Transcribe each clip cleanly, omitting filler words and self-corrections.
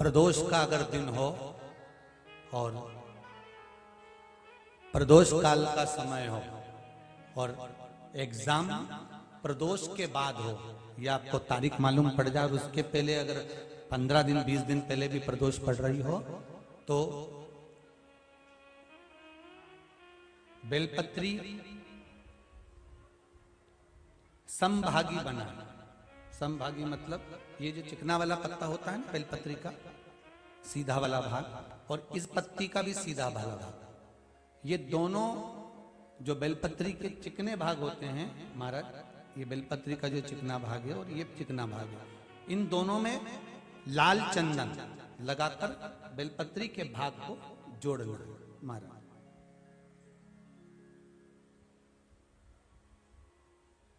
प्रदोष का अगर दिन हो और प्रदोष काल का समय हो और एग्जाम प्रदोष के बाद हो, या आपको तारीख मालूम पड़ जाए और उसके पहले अगर 15 दिन 20 दिन पहले भी प्रदोष पड़ रही हो, तो बेलपत्री समभागी बना। समभागी मतलब ये जो चिकना वाला पत्ता होता है ना बेलपत्री का, सीधा वाला भाग, और इस पत्ती का भी सीधा वाला भाग, ये दोनों जो बेलपत्री के चिकने भाग होते हैं महाराज, ये बेलपत्री का जो चिकना भाग है और ये चिकना भाग है, इन दोनों में लाल चंदन लगाकर बेलपत्री के भाग को जोड़ना महाराज।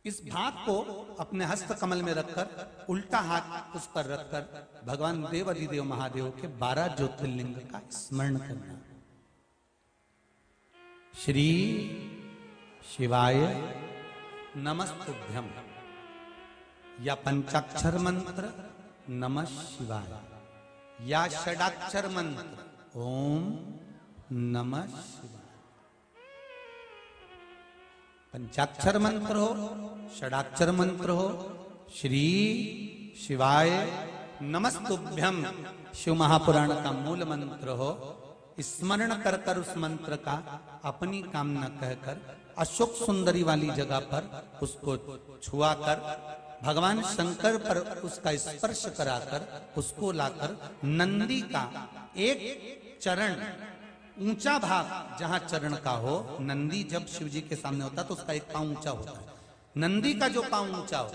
इस भाग को अपने हस्त कमल में रखकर उल्टा हाथ उस पर रखकर भगवान देव अधिदेव महादेव के 12 ज्योतिर्लिंग का स्मरण करना। श्री शिवाय नमस्तुभ्यम, या पंचाक्षर मंत्र नमः शिवाय, या षडाक्षर मंत्र ओम नमः शिवाय। पंचाक्षर मंत्र हो, षडाक्षर मंत्र हो, श्री शिवाय नमस्तुभ्यम शिव महापुराण का मूल मंत्र हो, स्मरण कर कर उस मंत्र का अपनी कामना कहकर अशोक सुंदरी वाली जगह पर उसको छुआ कर भगवान शंकर पर उसका स्पर्श कराकर उसको लाकर नंदी का एक चरण ऊंचा भाग जहां चरण का हो, नंदी जब शिव जी के सामने होता है तो उसका एक पांव ऊंचा होता है, नंदी का जो पांव ऊंचा हो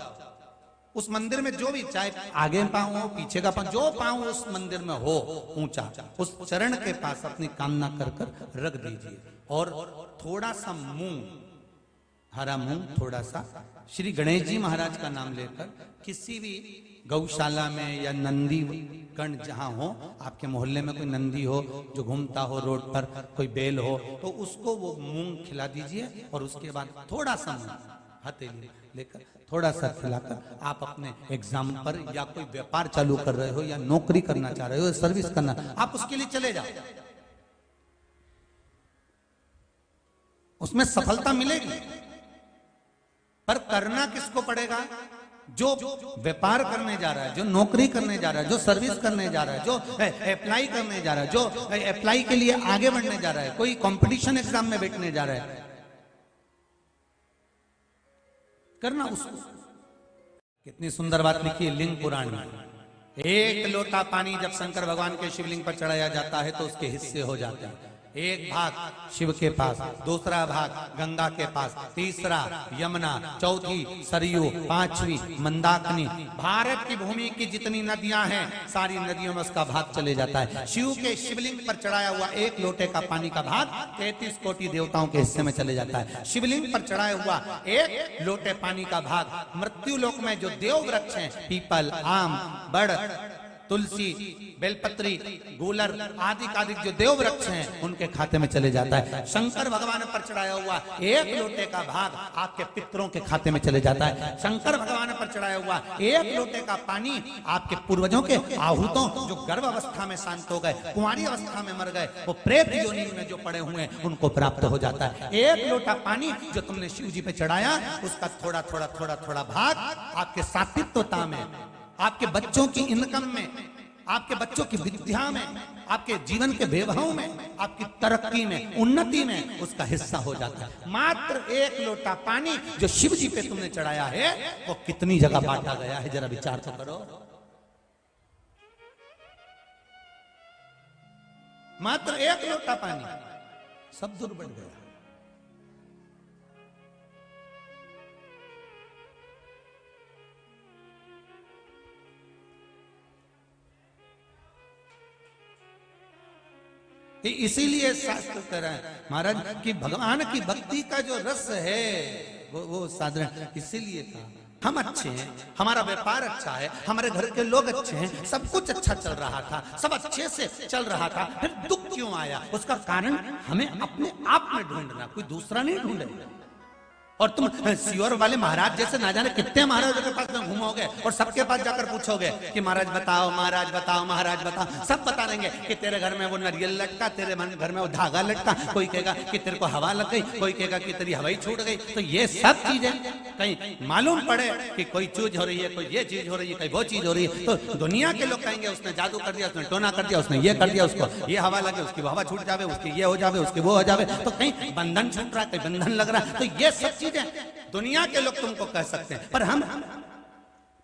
उस मंदिर में जो भी, चाहे आगे पांव हो पीछे का पांव, जो पांव उस मंदिर में हो ऊंचा, उस चरण के पास अपनी कामना कर कर रख दीजिए और थोड़ा सा मूंग, हरा मूंग थोड़ा सा, श्री गणेश जी महाराज का नाम लेकर किसी भी गौशाला में या नंदी गण जहां हो, आपके मोहल्ले में कोई नंदी हो जो घूमता हो रोड पर, कोई बैल हो, तो उसको वो मूंग खिला दीजिए और उसके बाद थोड़ा सा मूंग हथेली लेकर थोड़ा सा खिलाकर आप अपने एग्जाम पर या कोई व्यापार चालू कर रहे हो या नौकरी करना चाह रहे हो, सर्विस करना, आप उसके लिए चले जाओ, उसमें सफलता मिलेगी। पर करना किसको पड़ेगा? जो व्यापार करने जा रहा है, जो नौकरी करने जा रहा है, जो सर्विस करने जा रहा है, जो अप्लाई करने जा रहा है, जो अप्लाई के लिए आगे बढ़ने जा रहा है, कोई कंपटीशन एग्जाम में बैठने जा रहा है, करना उसको। कितनी सुंदर बात लिखी है लिंग पुराण में। एक लोटा पानी जब शंकर भगवान के शिवलिंग पर चढ़ाया जाता है तो उसके हिस्से हो जाते हैं। एक भाग शिव के पास, दूसरा भाग गंगा के पास, तीसरा यमुना, चौथी सरयू, पांचवी मंदाकिनी। भारत की भूमि की जितनी नदियां हैं सारी नदियों में उसका भाग चले जाता है। शिव के शिवलिंग पर चढ़ाया हुआ एक लोटे का पानी का भाग 33 कोटि देवताओं के हिस्से में चले जाता है। शिवलिंग पर चढ़ाया हुआ एक लोटे पानी का भाग मृत्यु लोक में जो देव वृक्ष हैं, पीपल, आम, बड़, तुलसी, बेलपत्री, गूलर आदि जो देव वृक्ष हैं उनके खाते में चले जाता है। शंकर भगवान पर चढ़ाया हुआ एक लोटे का भाग आपके पितरों के खाते में चले जाता है। शंकर भगवान पर चढ़ाया हुआ एक लोटे का पानी आपके पूर्वजों के आहूतों जो गर्भ अवस्था में शांत हो गए, कुंवारी अवस्था में मर गए, वो प्रेत योनि में जो पड़े हुए उनको प्राप्त हो जाता है। एक लोटा पानी जो तुमने शिव जी पे चढ़ाया उसका थोड़ा थोड़ा थोड़ा थोड़ा भाग आपके सात्विकता में, आपके बच्चों की इनकम में, आपके बच्चों की विद्या में, आपके जीवन के वैभव में, आपकी तरक्की में, उन्नति में उसका हिस्सा हो जाता है। मात्र एक लोटा पानी जो शिव जी पे तुमने चढ़ाया है वो कितनी जगह बांटा गया है, जरा विचार तो करो। मात्र एक लोटा पानी सब दूर बढ़ गया। इसीलिए शास्त्र कह रहा है महाराज कि भगवान की भक्ति का जो रस है वो साधारण इसीलिए था। हम अच्छे हैं, हमारा व्यापार अच्छा है, हमारे घर के लोग अच्छे हैं, सब कुछ अच्छा चल रहा था, सब अच्छे से चल रहा था, फिर दुख क्यों आया? उसका कारण हमें अपने आप में ढूंढना, कोई दूसरा नहीं ढूंढेगा। और तुम सियोर वाले महाराज जैसे ना जाने कितने महाराजों के पास में घूमोगे और सबके पास जाकर पूछोगे कि महाराज बताओ, महाराज बताओ, महाराज बताओ। सब बता देंगे कि तेरे घर में वो नारियल लटका, तेरे घर में वो धागा लटका, कोई कहेगा कि तेरे को हवा लग गई, कोई कहेगा कि तेरी हवाई छूट गई। तो ये सब चीजें कहीं मालूम पड़े कि कोई चीज हो रही है, कोई ये चीज हो रही है, कोई वो चीज हो रही है, तो दुनिया के लोग कहेंगे उसने जादू कर दिया, उसने टोना कर दिया, उसने ये कर दिया, उसको ये हवा लगे, उसकी हवा छूट जावे, उसकी ये हो जावे, उसकी वो हो जावे। तो कहीं बंधन छूट रहा है, कहीं बंधन लग रहा है। तो ये सब चीजें दुनिया के लोग तुमको कह सकते हैं, पर हम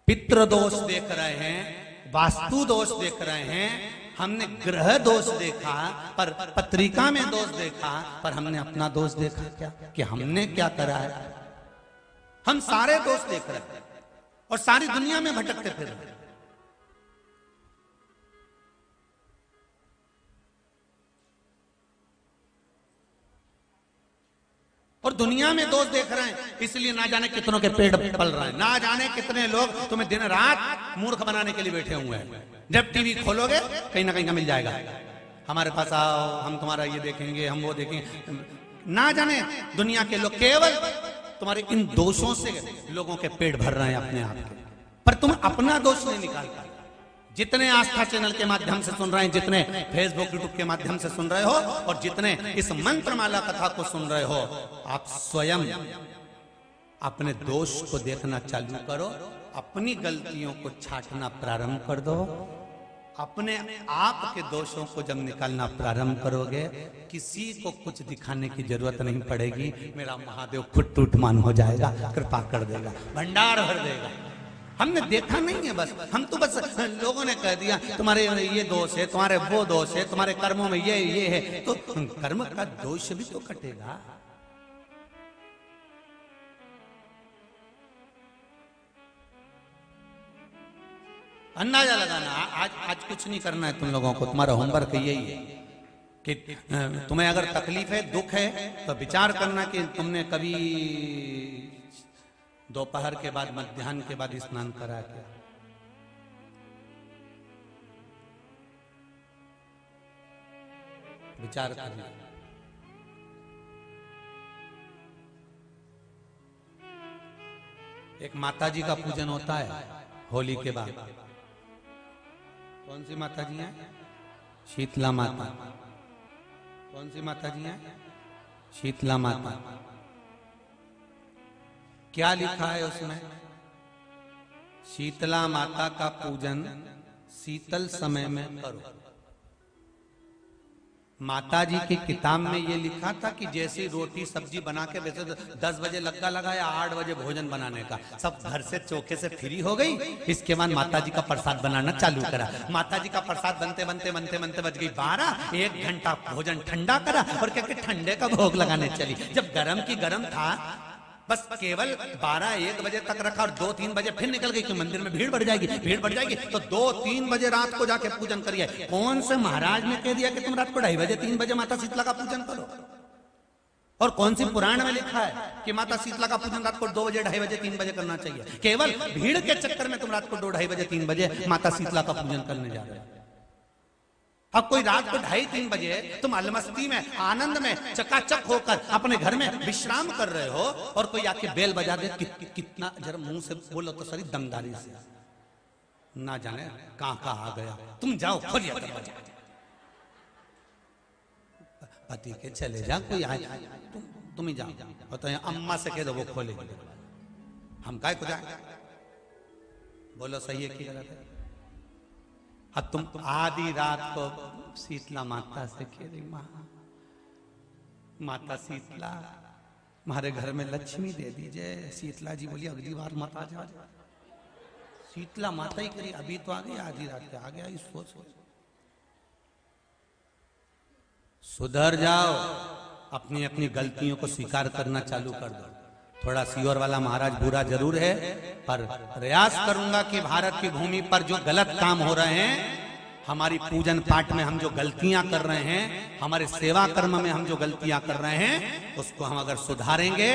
पितृ दोष देख रहे हैं, वास्तु दोष देख रहे हैं, हमने ग्रह दोष देखा, पर पत्रिका में दोष देखा, पर हमने अपना दोष देखा क्या कि हमने क्या करा है। हम सारे दोष देख रहे हैं और सारी दुनिया में भटकते फिर रहे हैं। और दुनिया में दोष देख रहे हैं, इसलिए ना जाने कितनों के पेड़ पल रहे हैं, ना जाने कितने लोग तुम्हें दिन रात मूर्ख बनाने के लिए बैठे हुए हैं। जब टीवी खोलोगे कहीं ना कहीं का मिल जाएगा, हमारे पास आओ, हम तुम्हारा ये देखेंगे, हम वो देखेंगे। ना जाने दुनिया के लोग केवल तुम्हारे इन दोषों से लोगों के पेट भर रहे हैं अपने आप के, पर तुम अपना दोष नहीं निकाल पाए। जितने आस्था चैनल के माध्यम से सुन रहे हैं, जितने फेसबुक यूट्यूब के माध्यम से सुन रहे हो, और जितने इस मंत्रमाला कथा को सुन रहे हो, आप स्वयं अपने दोष को देखना चालू करो, अपनी गलतियों को छांटना प्रारंभ कर दो। अपने आप के दोषों को जब निकालना प्रारंभ करोगे, किसी को कुछ दिखाने की जरूरत नहीं पड़ेगी। मेरा महादेव खुद टूटमान हो जाएगा, कृपा कर देगा, भंडार भर देगा। हमने देखा नहीं है, बस हम तो बस लोगों ने कह दिया तुम्हारे ये दोष है, तुम्हारे वो दोष है, तुम्हारे कर्मों में ये है, तो कर्म का दोष भी तो कटेगा। अंदाजा लगाना। आज कुछ नहीं करना है तुम लोगों को, तुम्हारा होमवर्क यही है कि तुम्हें अगर तकलीफ है, दुख है, तो विचार करना कि तुमने कभी दोपहर के बाद, मध्याह्न के बाद स्नान करा क्या। विचार करना। एक माता जी का पूजन होता है होली के बाद। कौन सी माता जी हैं? शीतला माता। कौन सी माता जी हैं? शीतला माता। क्या लिखा है उसमें? शीतला माता का पूजन शीतल समय में करो। माता जी की किताब में ये लिखा था कि जैसी रोटी सब्जी बना के, वैसे तो 10 बजे लग्गा लगाया, 8 बजे भोजन बनाने का, सब घर से चौके से फ्री हो गई। इसके बाद माता जी का प्रसाद बनाना चालू करा। माता जी का प्रसाद बनते बनते बनते बनते बज गई 12। 1 घंटा भोजन ठंडा करा और क्या ठंडे का भोग लगाने चली। जब गरम की गरम था, बस केवल 12-1 बजे तक रखा और 2-3 बजे फिर निकल गई कि मंदिर में भीड़ बढ़ जाएगी, भीड़ बढ़ जाएगी, तो 2-3 बजे रात को जाके पूजन करिए। कौन से महाराज ने कह दिया कि तुम रात को 2:30 बजे 3 बजे माता शीतला का पूजन करो? और कौन सी पुराण में लिखा है कि माता शीतला का पूजन रात को 2 बजे 2:30 बजे 3 बजे करना चाहिए? केवल भीड़ के चक्कर में तुम रात को 2-2:30 बजे 3 बजे माता शीतला का पूजन करने जा रहे हो। अब कोई रात को 2:30-3 बजे तुम अलमस्ती में, आनंद में, चकाचक होकर अपने घर में विश्राम कर रहे हो, और कोई आके बेल बजा दे, कितना जरा मुंह से बोलो तो सही दमदारी से, ना जाने कहां आ गया। तुम जाओ खोलिए दरवाजा, पति के चले जा, कोई आए, तुम ही जाओ। तो अम्मा से कह दो वो खोलेगी, हम काय को जाए? बोलो सही है कि गलत है? अब तुम आधी रात को शीतला माता से कह रही, माता शीतला हमारे घर में लक्ष्मी दे दीजिए। शीतला जी बोली अगली बार मत आ जाओ। शीतला माता ही करी, अभी तो आ गई, आधी रात पे आ गया। इस सोच सुधर जाओ, अपनी अपनी गलतियों को स्वीकार करना चालू कर दो। थोड़ा सियोर वाला महाराज बुरा जरूर है, पर प्रयास करूंगा कि भारत की भूमि पर जो गलत काम हो रहे हैं, हमारी पूजन पाठ में हम जो गलतियां कर रहे हैं, हमारे सेवा कर्म में हम जो गलतियां कर रहे हैं, उसको हम अगर सुधारेंगे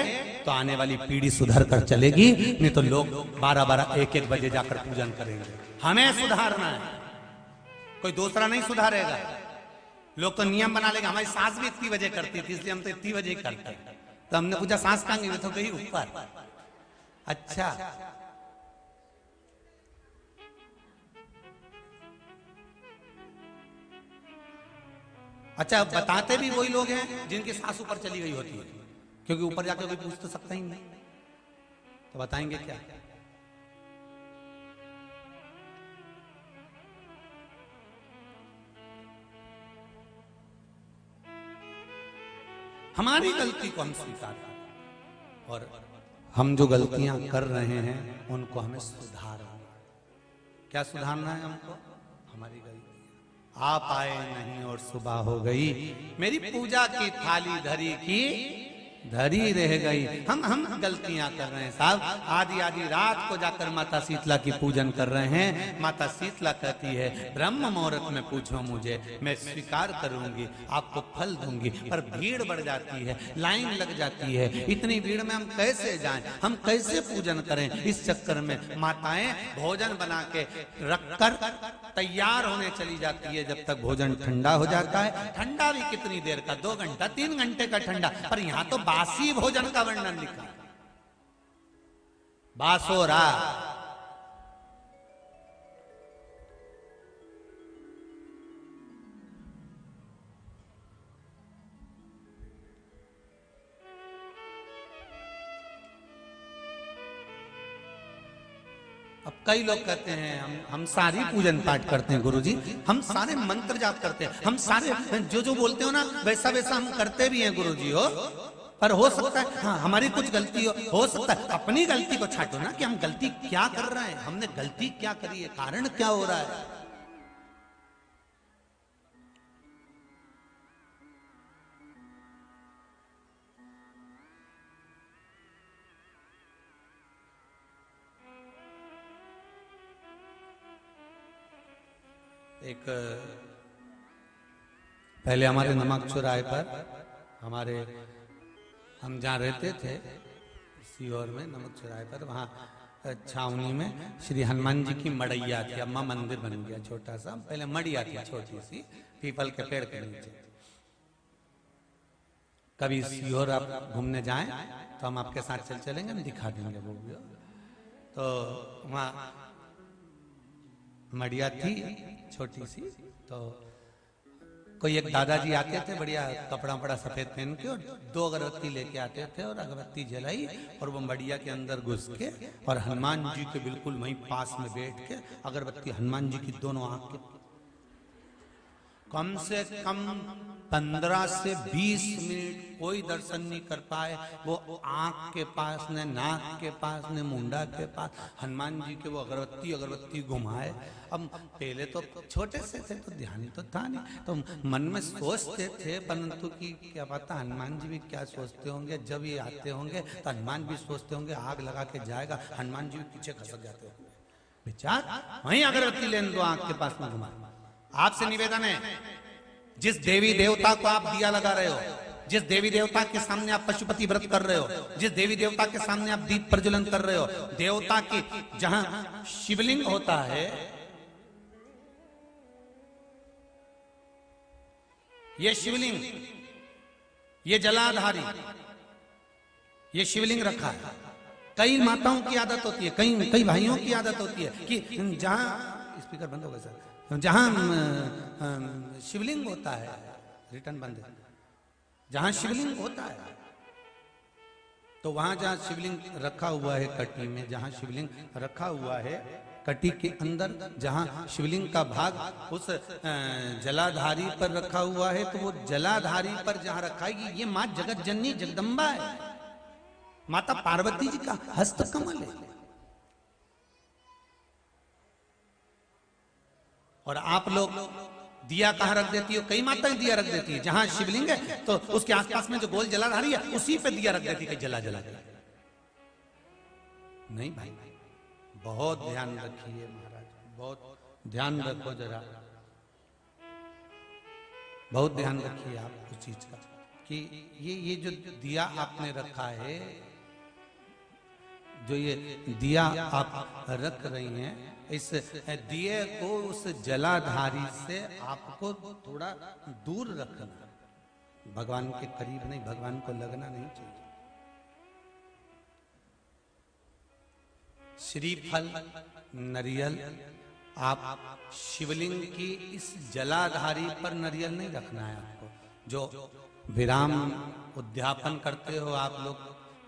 तो आने वाली पीढ़ी सुधर कर चलेगी। नहीं तो लोग 12-12, 1-1 बजे जाकर पूजन करेंगे। हमें सुधारना है, कोई दूसरा नहीं सुधारेगा। लोग तो नियम बना लेगा, हमारी सास भी इतनी बजे करती थी इसलिए हम तो इतनी बजे करते हैं। तो हमने पूछा सांस कहां गई? तो गई ऊपर। अच्छा, अच्छा, बताते भी वही लोग हैं जिनकी सांस ऊपर चली गई होती है, क्योंकि ऊपर जाकर कोई पूछ तो सकता ही नहीं, तो बताएंगे क्या? हमारी गलती को हम स्वीकार करें और हम जो गलतियां कर रहे हैं उनको हमें सुधारना। क्या सुधारना है हमको? हमारी गलती। आप आए नहीं और सुबह हो गई, मेरी पूजा की थाली धरी की धरी रह गई। हम गलतियां कर रहे हैं साहब। आधी आधी रात को जाकर माता शीतला की पूजन कर रहे हैं। माता शीतला कहती है ब्रह्म मुहूर्त में पूछो मुझे, मैं स्वीकार करूंगी, आपको फल दूंगी। पर भीड़ बढ़ जाती है, लाइन लग जाती है। इतनी भीड़ में हम कैसे जाएं, हम कैसे पूजन करें? इस चक्कर में माताएं भोजन बना के रखकर तैयार होने चली जाती है। जब तक भोजन ठंडा हो जाता है, ठंडा भी कितनी देर का, 2 घंटा 3 घंटे का ठंडा। पर यहां तो बासी भोजन का वर्णन लिखा, बासोरा। अब कई लोग कहते हैं हम सारी पूजन पाठ करते हैं गुरुजी, हम सारे मंत्र जाप करते हैं, हम सारे जो बोलते हो ना वैसा वैसा हम करते भी हैं गुरुजी हो। पर हो सकता है हाँ हमारी कुछ गलती हो सकता है। अपनी गलती को छाटो ना कि हम गलती क्या कर रहे हैं, हमने गलती क्या करी है, कारण क्या हो रहा है। एक पहले हमारे नमक चौराहे पर हमारे हम जहाँ रहते थे सीहोर में, नमक चौराहे पर, वहाँ छावनी में श्री हनुमान जी की मड़ैया थी। अम्मा मंदिर बन गया छोटा सा, पहले मड़िया थी छोटी सी पीपल के पेड़ के नीचे। कभी सीहोर आप घूमने जाएं तो हम आपके साथ चलेंगे, हम दिखा देंगे वो भी। तो वहाँ मड़िया थी छोटी सी। तो कोई एक दादाजी आते थे बढ़िया कपड़ा बड़ा सफेद पहन के, और 2 अगरबत्ती लेके आते थे और अगरबत्ती जलाई और वो मड़िया के अंदर घुस के और हनुमान जी के बिल्कुल वहीं पास में बैठ के अगरबत्ती हनुमान जी की दोनों आंख के कम से कम 15 से 20 मिनट कोई दर्शन नहीं कर पाए। वो आंख के पास ने, नाक के पास ने, मुंडा के पास हनुमान जी के वो अगरबत्ती घुमाए। अब पहले तो छोटे से थे तो ध्यान तो था नहीं, तो मन में सोचते थे, परंतु कि क्या पता हनुमान जी भी क्या सोचते होंगे। जब ये आते होंगे तो हनुमान भी सोचते होंगे आग लगा के जाएगा, हनुमान जी भी पीछे खसक जाते होंगे। विचार वहीं अगरबत्ती लेने दो, आंख के पास में घुमाए। आपसे निवेदन है, जिस देवी देवता को आप दिया लगा रहे हो, जिस देवी देवता के सामने आप पशुपति व्रत कर रहे हो, जिस देवी देवता के सामने आप दीप प्रज्वलन कर रहे हो, देवता की जहां शिवलिंग होता है, ये शिवलिंग, ये जलाधारी, ये शिवलिंग रखा है। कई माताओं की आदत होती है, कई भाइयों की आदत होती है कि जहां, स्पीकर बंद होगा सर, जहां शिवलिंग होता है, रिटर्न बंद है, जहां शिवलिंग होता है तो वहां जहां शिवलिंग रखा हुआ है कटी में, जहां शिवलिंग रखा हुआ है कटी के अंदर, जहां शिवलिंग का भाग उस जलाधारी पर रखा हुआ है, तो वो जलाधारी पर जहां रखा है ये मां जगत जननी जगदम्बा है, माता पार्वती जी का हस्त कमल है। और आप लोग दिया कहां रख देती हो? कई माताएं दिया रख देती है, जहां शिवलिंग है तो उसके आसपास में जो गोल जलाधारी है उसी पे दिया रख देती है, जला जला के। नहीं भाई, बहुत ध्यान रखिए महाराज, बहुत ध्यान रखो जरा, बहुत ध्यान रखिए आप उस चीज का कि ये जो दिया आपने रखा है, जो ये दिया आप रख रही हैं, इस दिए को उस जलाधारी से आपको थोड़ा दूर रखना, भगवान के करीब नहीं, भगवान को लगना नहीं चाहिए। श्रीफल, नरियल, आप शिवलिंग की इस जलाधारी पर नरियल नहीं रखना है आपको। जो विराम उद्यापन करते हो आप लोग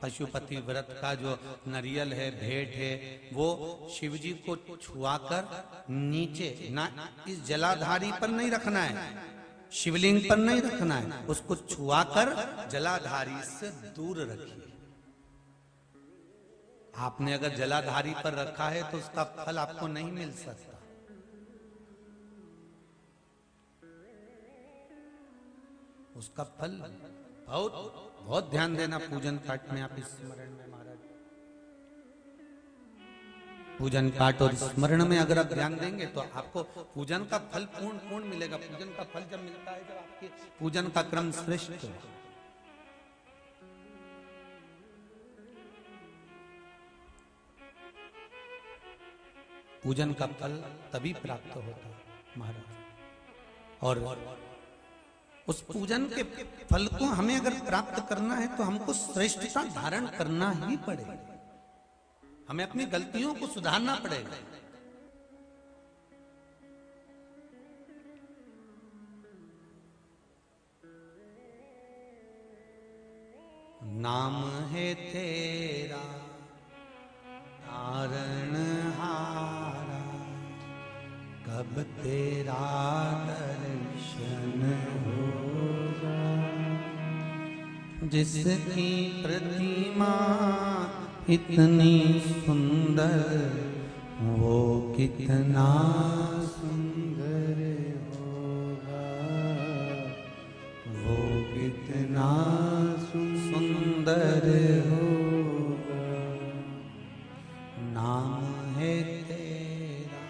पशुपति व्रत का, जो नरियल है, भेंट है, वो शिव जी को छुआकर नीचे ना, इस जलाधारी पर नहीं रखना है, शिवलिंग पर नहीं रखना है, उसको छुआकर जलाधारी से दूर रखिए। आपने अगर जलाधारी पर रखा है तो उसका फल आपको नहीं मिल सकता। उसका फल बहुत बहुत ध्यान देना पूजन पाठ में। आप स्मरण में महाराज, पूजन पाठ और स्मरण में अगर आप ध्यान देंगे तो आपको पूजन का फल पूर्ण मिलेगा। पूजन का फल जब मिलता है जब आपके पूजन का क्रम श्रेष्ठ हो। पूजन का फल तभी प्राप्त होता है महाराज। और उस पूजन के फल को हमें अगर प्राप्त करना है तो हमको श्रेष्ठता धारण करना ही पड़ेगा। हमें अपनी गलतियों को सुधारना पड़ेगा। नाम है तेरा तारणहारा, कब तेरा दर्शन होगा। जिसकी प्रतिमा इतनी सुंदर, वो कितना सुंदर होगा, वो कितना सुंदर होगा। नाम है तेरा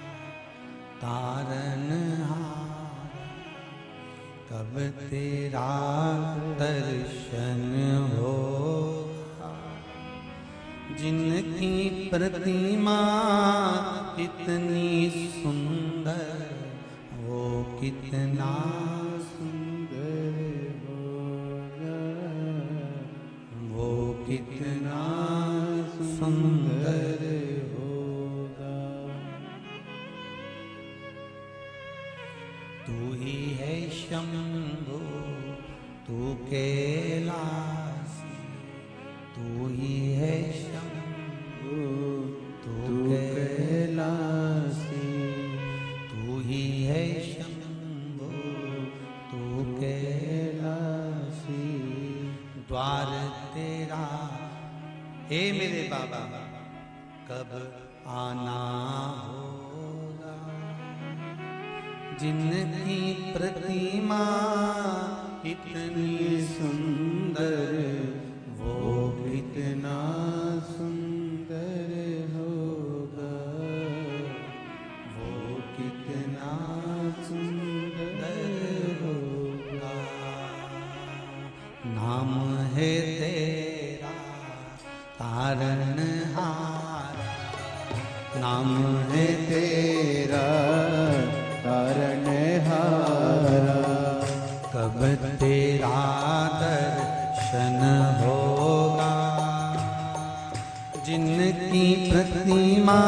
तारणहारा, कब तेरा दर्शन होगा। जिनकी प्रतिमा इतनी सुंदर, वो कितना सुंदर होगा, वो कितना सुंदर होगा। तू ही है शंभु, तू कैलासी, तू ही है शंभु, तू कैलासी, तू ही है शंभु, तू कैलासी। द्वार तेरा हे मेरे बाबा कब आना होगा। जिनकी प्रतिमा इतनी सुंदर, वो कितना सुंदर होगा, वो कितना सुंदर होगा। नाम है तेरा तारणहारा, नाम है तेरा तारणहारा, कब तेरा दर्शन होगा। जिनकी प्रतिमा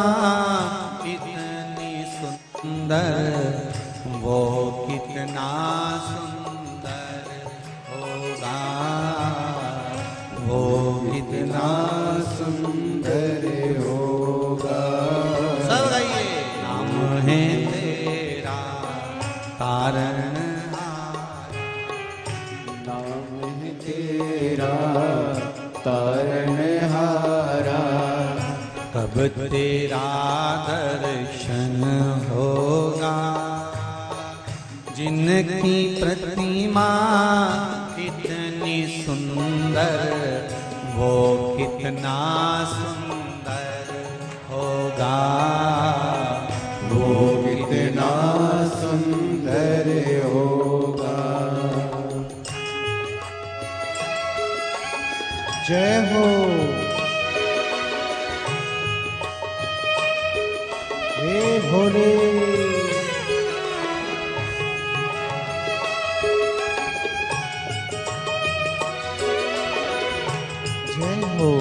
इतनी सुंदर, वो कितना सुंदर होगा, वो कितना सुंदर होगा। सब गाइए। नाम है तेरा तारणहारा, नाम है तेरा तारणहारा, कब तेरा दर्शन होगा। जिनकी प्रतिमा इतनी सुंदर, वो कितना सुंदर होगा, वो कितना सुंदर होगा। जय हो हे भोले। जय हो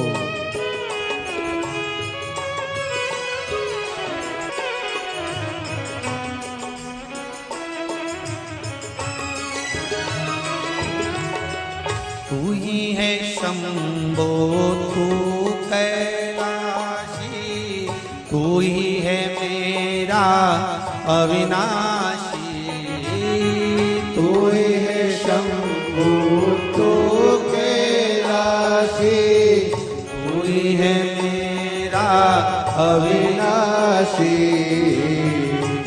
शंभो तू कैलाशी, तू ही है मेरा अविनाशी। तू ही है शंभु तू कैलाशी, तू ही है मेरा अविनाशी।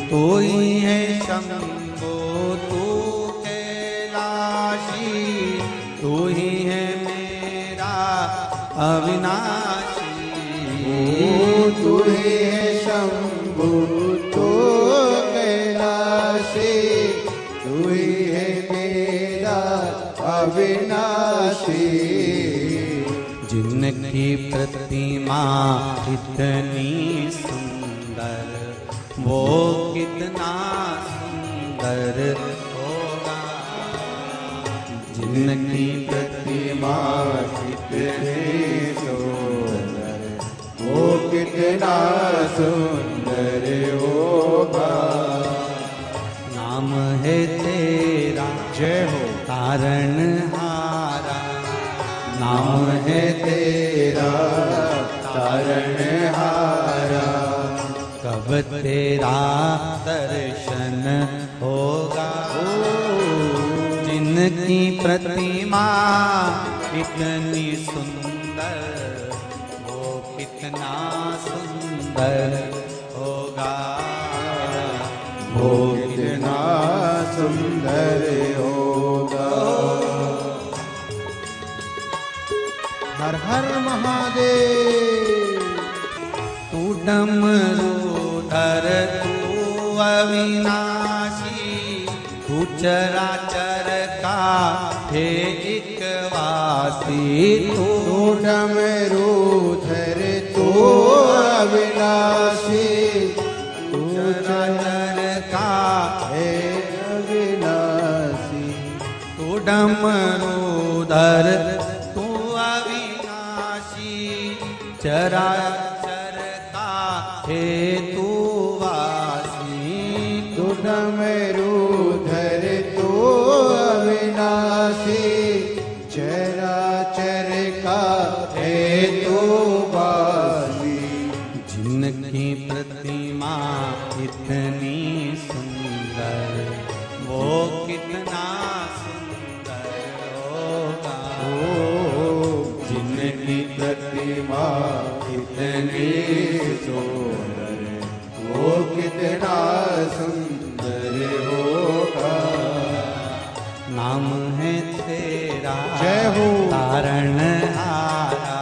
तू ही है शंभो तू कैलाशी, तू ही है मेरा अविनाशी। तू ही है शंभु तू कैलाशी, तू ही है मेरा अविनाशी। जिनकी प्रतिमा इतनी सुंदर, वो कितना सुंदर होगा। जिनकी प्रतिमा कितनी सुंदर, वो कितना सुंदर होगा। नाम है तेरा जय हो। तारणहारा, नाम है तेरा तारणहारा, कब तेरा दर्शन होगा। जिनकी प्रतिमा इतनी सुंदर, वो कितना सुंदर होगा। वो कितना सुंदर होगा। हर हर महादेव। तू डमरूधर तू अविनाशी, तू चराचर का हे एक वासी। तू डमरूधर तू अविनाशी, तू चराचर का है अविनाशी। तू डमरूधर तू अविनाशी, चराचर का हे तू वासी। तू डमरूधर तू अविनाशी, चराचर का है तू वासी। जिनकी प्रतिमा इतनी सुंदर, वो कितना सुंदर होगा। जिनकी प्रतिमा इतनी सुंदर, वो कितना सुंदर होगा। नाम है तेरा जय हो। तारणहारा,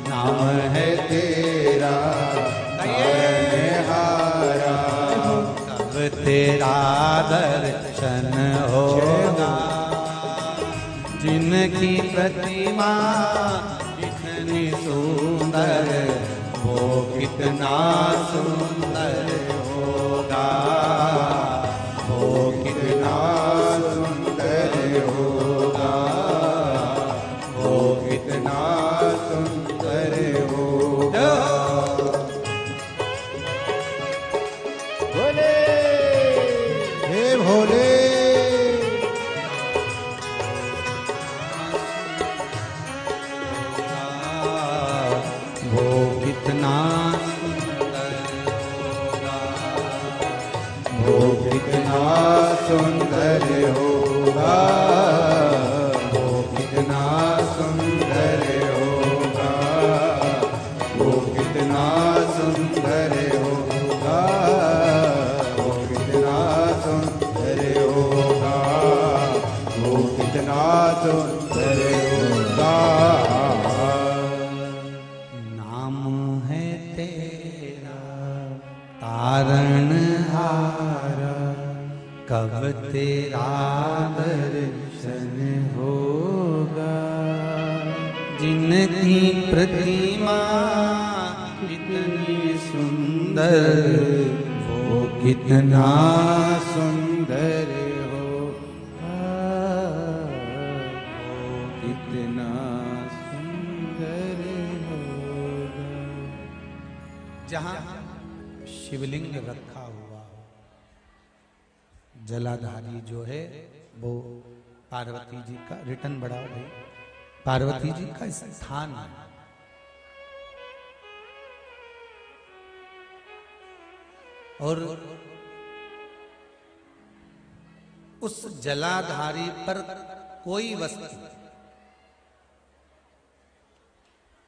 नाम है तेरा तारणहारा, कब तेरा दर्शन होगा। जिनकी प्रतिमा इतनी सुंदर, वो कितना सुंदर होगा। वो कितना सुंदर होगा। वो कितना सुंदर होगा। भोले हे भोले। वो कितना सुंदर होगा। वो कितना सुंदर होगा। वो कितना सुंदर होगा। वो कितना सुंदर होगा। वो कितना सुंदर होगा। वो कितना सुंदर होगा। नाम है तेरा तारणहारा, कब तेरा दर्शन होगा। जिनकी प्रतिमा इतनी सुंदर, वो कितना सुंदर होगा। वो कितना सुंदर होगा। जहां शिवलिंग रखा हुआ हो, जलाधारी जो है वो पार्वती जी का, रिटर्न बढ़ाओ भाई, पार्वती जी का स्थान है। और उस जलाधारी पर कोई वस्तु,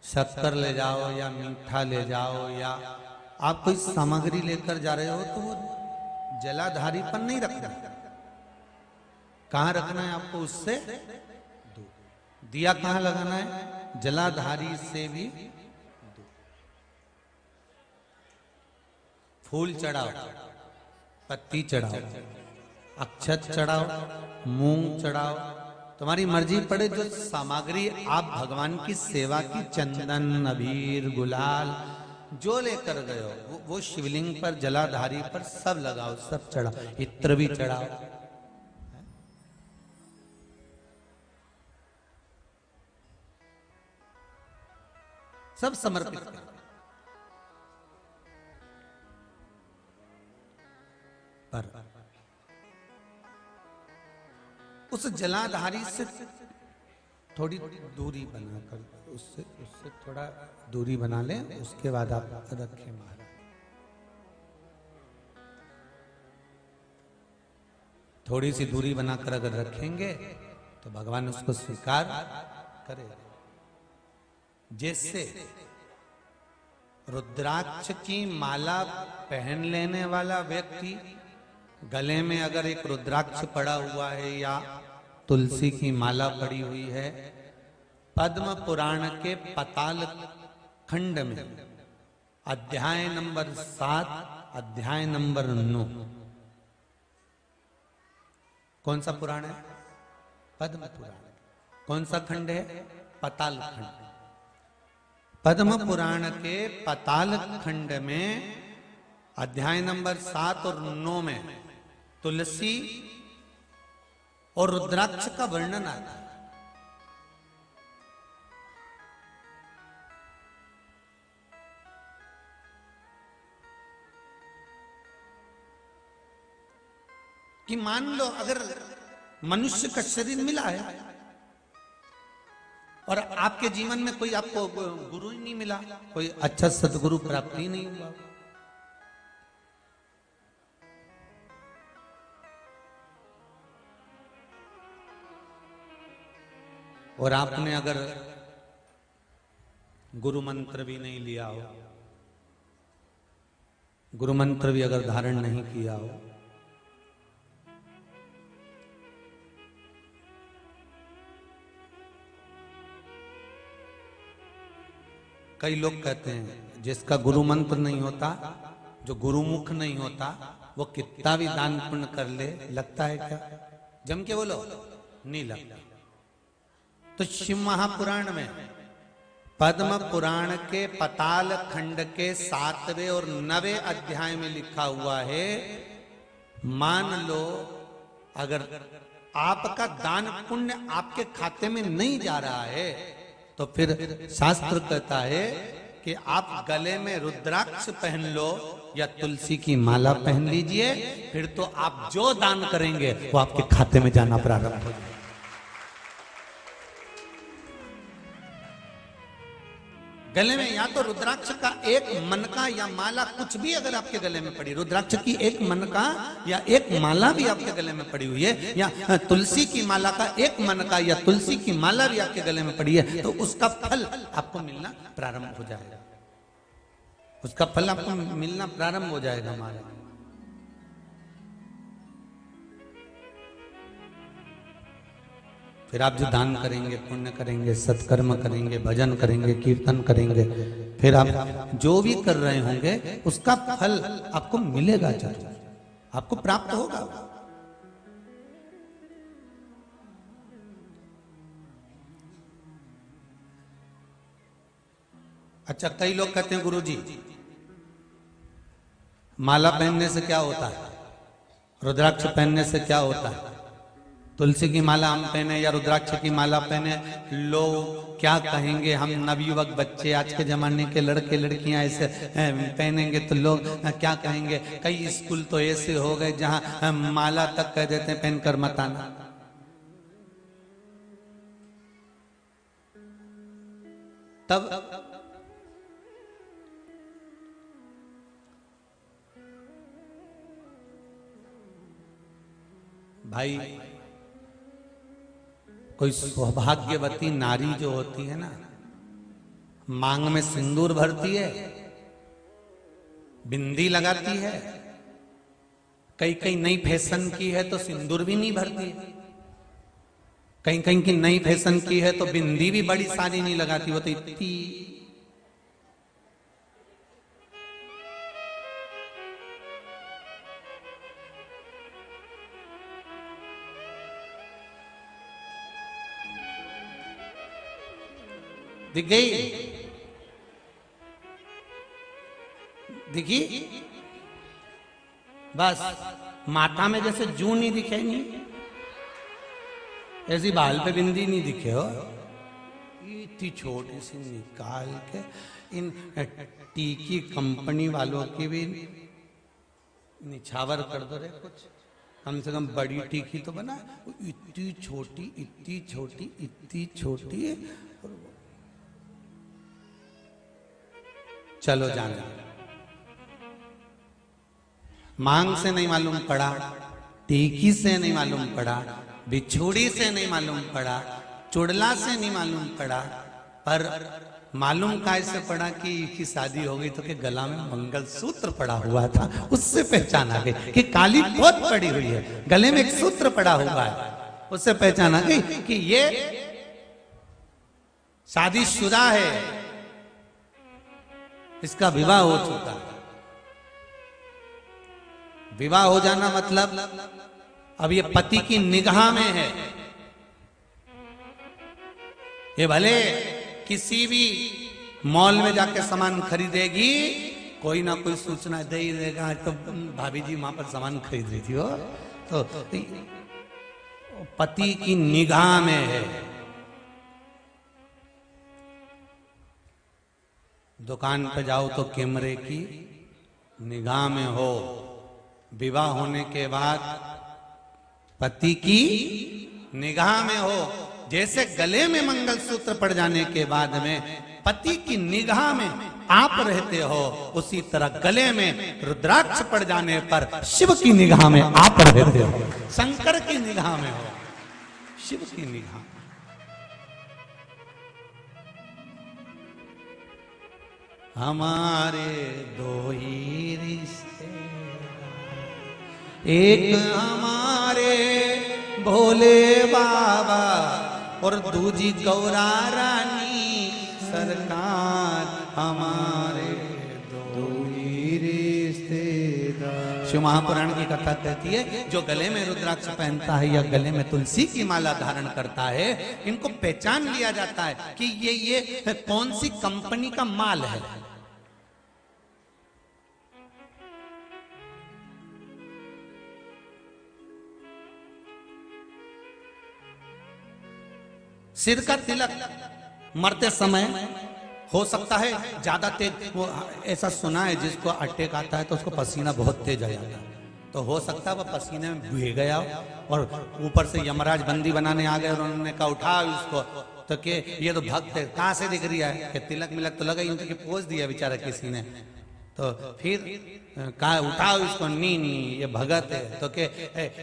शक्कर ले जाओ या मीठा ले जाओ या आप कोई सामग्री लेकर जा रहे हो तो वो जलाधारी पर नहीं रखना। कहां रखना है आपको? उससे दूर। दिया कहां लगाना है? जलाधारी से भी दूर। फूल चढ़ाओ, पत्ती चढ़ाओ, अक्षत चढ़ाओ, मूंग चढ़ाओ, तुम्हारी मर्जी पड़े। जो सामग्री आप भगवान की सेवा की, चंदन, अबीर, गुलाल जो लेकर गए हो वो शिवलिंग पर, जलाधारी पर सब लगाओ, सब चढ़ाओ, इत्र भी चढ़ाओ। सब समर्पित करो। पर उस जलाधारी से थोड़ी दूरी बनाकर, उससे थोड़ा दूरी बना लें, उसके बाद आप रखें महाराज। थोड़ी सी दूरी बनाकर अगर रखेंगे तो भगवान उसको स्वीकार करेगा। जैसे रुद्राक्ष की माला पहन लेने वाला व्यक्ति, गले में अगर एक रुद्राक्ष पड़ा हुआ है या तुलसी की माला पड़ी हुई है, पद्म पुराण के पाताल खंड में अध्याय नंबर 7, अध्याय नंबर 9, कौन सा पुराण है? पद्म पुराण। कौन सा खंड है? पाताल खंड। पद्म पुराण के पाताल खंड में अध्याय नंबर 7 और 9 में तुलसी और रुद्राक्ष का वर्णन आता है। कि मान लो अगर मनुष्य का शरीर मिला है और आपके जीवन में कोई आपको गुरु ही नहीं मिला, कोई अच्छा सदगुरु प्राप्त ही नहीं हुआ, और आपने अगर गुरु मंत्र भी नहीं लिया हो, गुरु मंत्र भी अगर धारण नहीं किया हो, कई लोग कहते हैं जिसका गुरु मंत्र नहीं होता, जो गुरुमुख नहीं होता, वो कितना भी दान पुण्य कर ले, लगता है क्या? जम के बोलो, नहीं लगता। तो शिव महापुराण में पद्म पुराण के पाताल खंड के 7वें और 9वें अध्याय में लिखा हुआ है, मान लो अगर आपका दान पुण्य आपके खाते में नहीं जा रहा है तो फिर शास्त्र कहता है कि आप गले में रुद्राक्ष पहन लो या तुलसी की माला पहन लीजिए, फिर तो आप जो दान करेंगे वो आपके खाते में जाना प्रारंभ हो जाएगा। गले में या तो रुद्राक्ष का एक मनका या माला, कुछ भी अगर आपके गले में पड़ी, रुद्राक्ष की एक मनका या एक माला भी आपके गले में पड़ी हुई है, या तुलसी की माला का एक मनका या तुलसी की माला भी आपके गले में पड़ी है, तो उसका फल आपको मिलना प्रारंभ हो जाएगा। उसका फल आपको मिलना प्रारंभ हो जाएगा हमारा। फिर आप जो दान करेंगे, पुण्य करेंगे, सत्कर्म करेंगे, भजन करेंगे, कीर्तन करेंगे, फिर आप जो भी कर रहे होंगे उसका फल आपको मिलेगा, जरूर आपको प्राप्त होगा। अच्छा, कई लोग कहते हैं गुरुजी माला पहनने से क्या होता है, रुद्राक्ष पहनने से क्या होता है, तुलसी की माला हम पहने या रुद्राक्ष की माला पहने, लोग क्या कहेंगे, हम नवयुवक बच्चे, आज के जमाने के लड़के लड़कियां ऐसे पहनेंगे तो लोग क्या कहेंगे। कई स्कूल तो ऐसे हो गए जहां माला तक कह देते हैं पहनकर मत आना। तब भाई कोई सौभाग्यवती नारी जो होती है ना, मांग में सिंदूर भरती है, बिंदी लगाती है, कई कई नई फैशन की है तो सिंदूर भी नहीं भरती है, कहीं कहीं की नई फैशन की है तो बिंदी भी बड़ी सारी नहीं लगाती, वो तो इतनी दिख गई, दिखी बस। माथा में जैसे जू नहीं दिखे, नहीं ऐसी बाल पे बिंदी नहीं दिखे हो, इतनी छोटी सी निकाल के इन टीकी कंपनी वालों की भी निछावर कर दो रे, कुछ कम से कम बड़ी टीकी तो बना। इतनी छोटी, इतनी छोटी, इतनी छोटी। चलो जाने, मांग से नहीं मालूम पड़ा, टीकी से नहीं मालूम पड़ा, बिछुड़ी से नहीं मालूम पड़ा, चुड़ला से नहीं मालूम पड़ा, पर मालूम कैसे पड़ा कि की शादी हो गई तो के गला में मंगलसूत्र पड़ा हुआ था, उससे पहचान आ गई कि काली पोत पड़ी हुई है, गले में एक सूत्र पड़ा हुआ है, उससे पहचान आ गई कि ये शादीशुदा है, इसका विवाह हो चुका है। विवाह हो जाना मतलब अब ये पति की निगाह में है। ये भले किसी भी मॉल में जाके सामान खरीदेगी, कोई ना कोई सूचना दे ही देगा, आज तो भाभी जी वहां पर सामान खरीद रही थी, हो तो पति की निगाह में है। दुकान पे जाओ तो कैमरे की निगाह में हो, विवाह होने के बाद पति की निगाह में हो। जैसे गले में मंगलसूत्र पड़ जाने के बाद में पति की निगाह में आप रहते हो, उसी तरह गले में रुद्राक्ष पड़ जाने पर शिव की निगाह में आप रहते हो, शंकर की निगाह में हो, शिव की निगाह। हमारे दो ही रिश्ते, एक हमारे भोले बाबा और दूजी गौरा रानी सरकार, हमारे दो ही रिश्तेदार। शिव महापुराण की कथा कहती है, जो गले में रुद्राक्ष पहनता है या गले में तुलसी की माला धारण करता है, इनको पहचान लिया जाता है कि ये कौन सी कंपनी का माल है। सिर का तिलक मरते समय हो सकता है ज्यादा तेज, वो ऐसा सुना है जिसको अटैक आता है तो उसको पसीना बहुत तेज आ जाता है, तो हो सकता है वो पसीने में भीग गया और ऊपर से यमराज बंदी बनाने आ गए और उन्होंने कहा उठाओ इसको, तो के ये तो भक्त है, कहां से दिख रही है कि तिलक मिलक तो लगा ही, उनके पोज दिया बेचारा किसी ने, तो फिर कहा उठाओ इसको, नी नी ये भगत है, तो के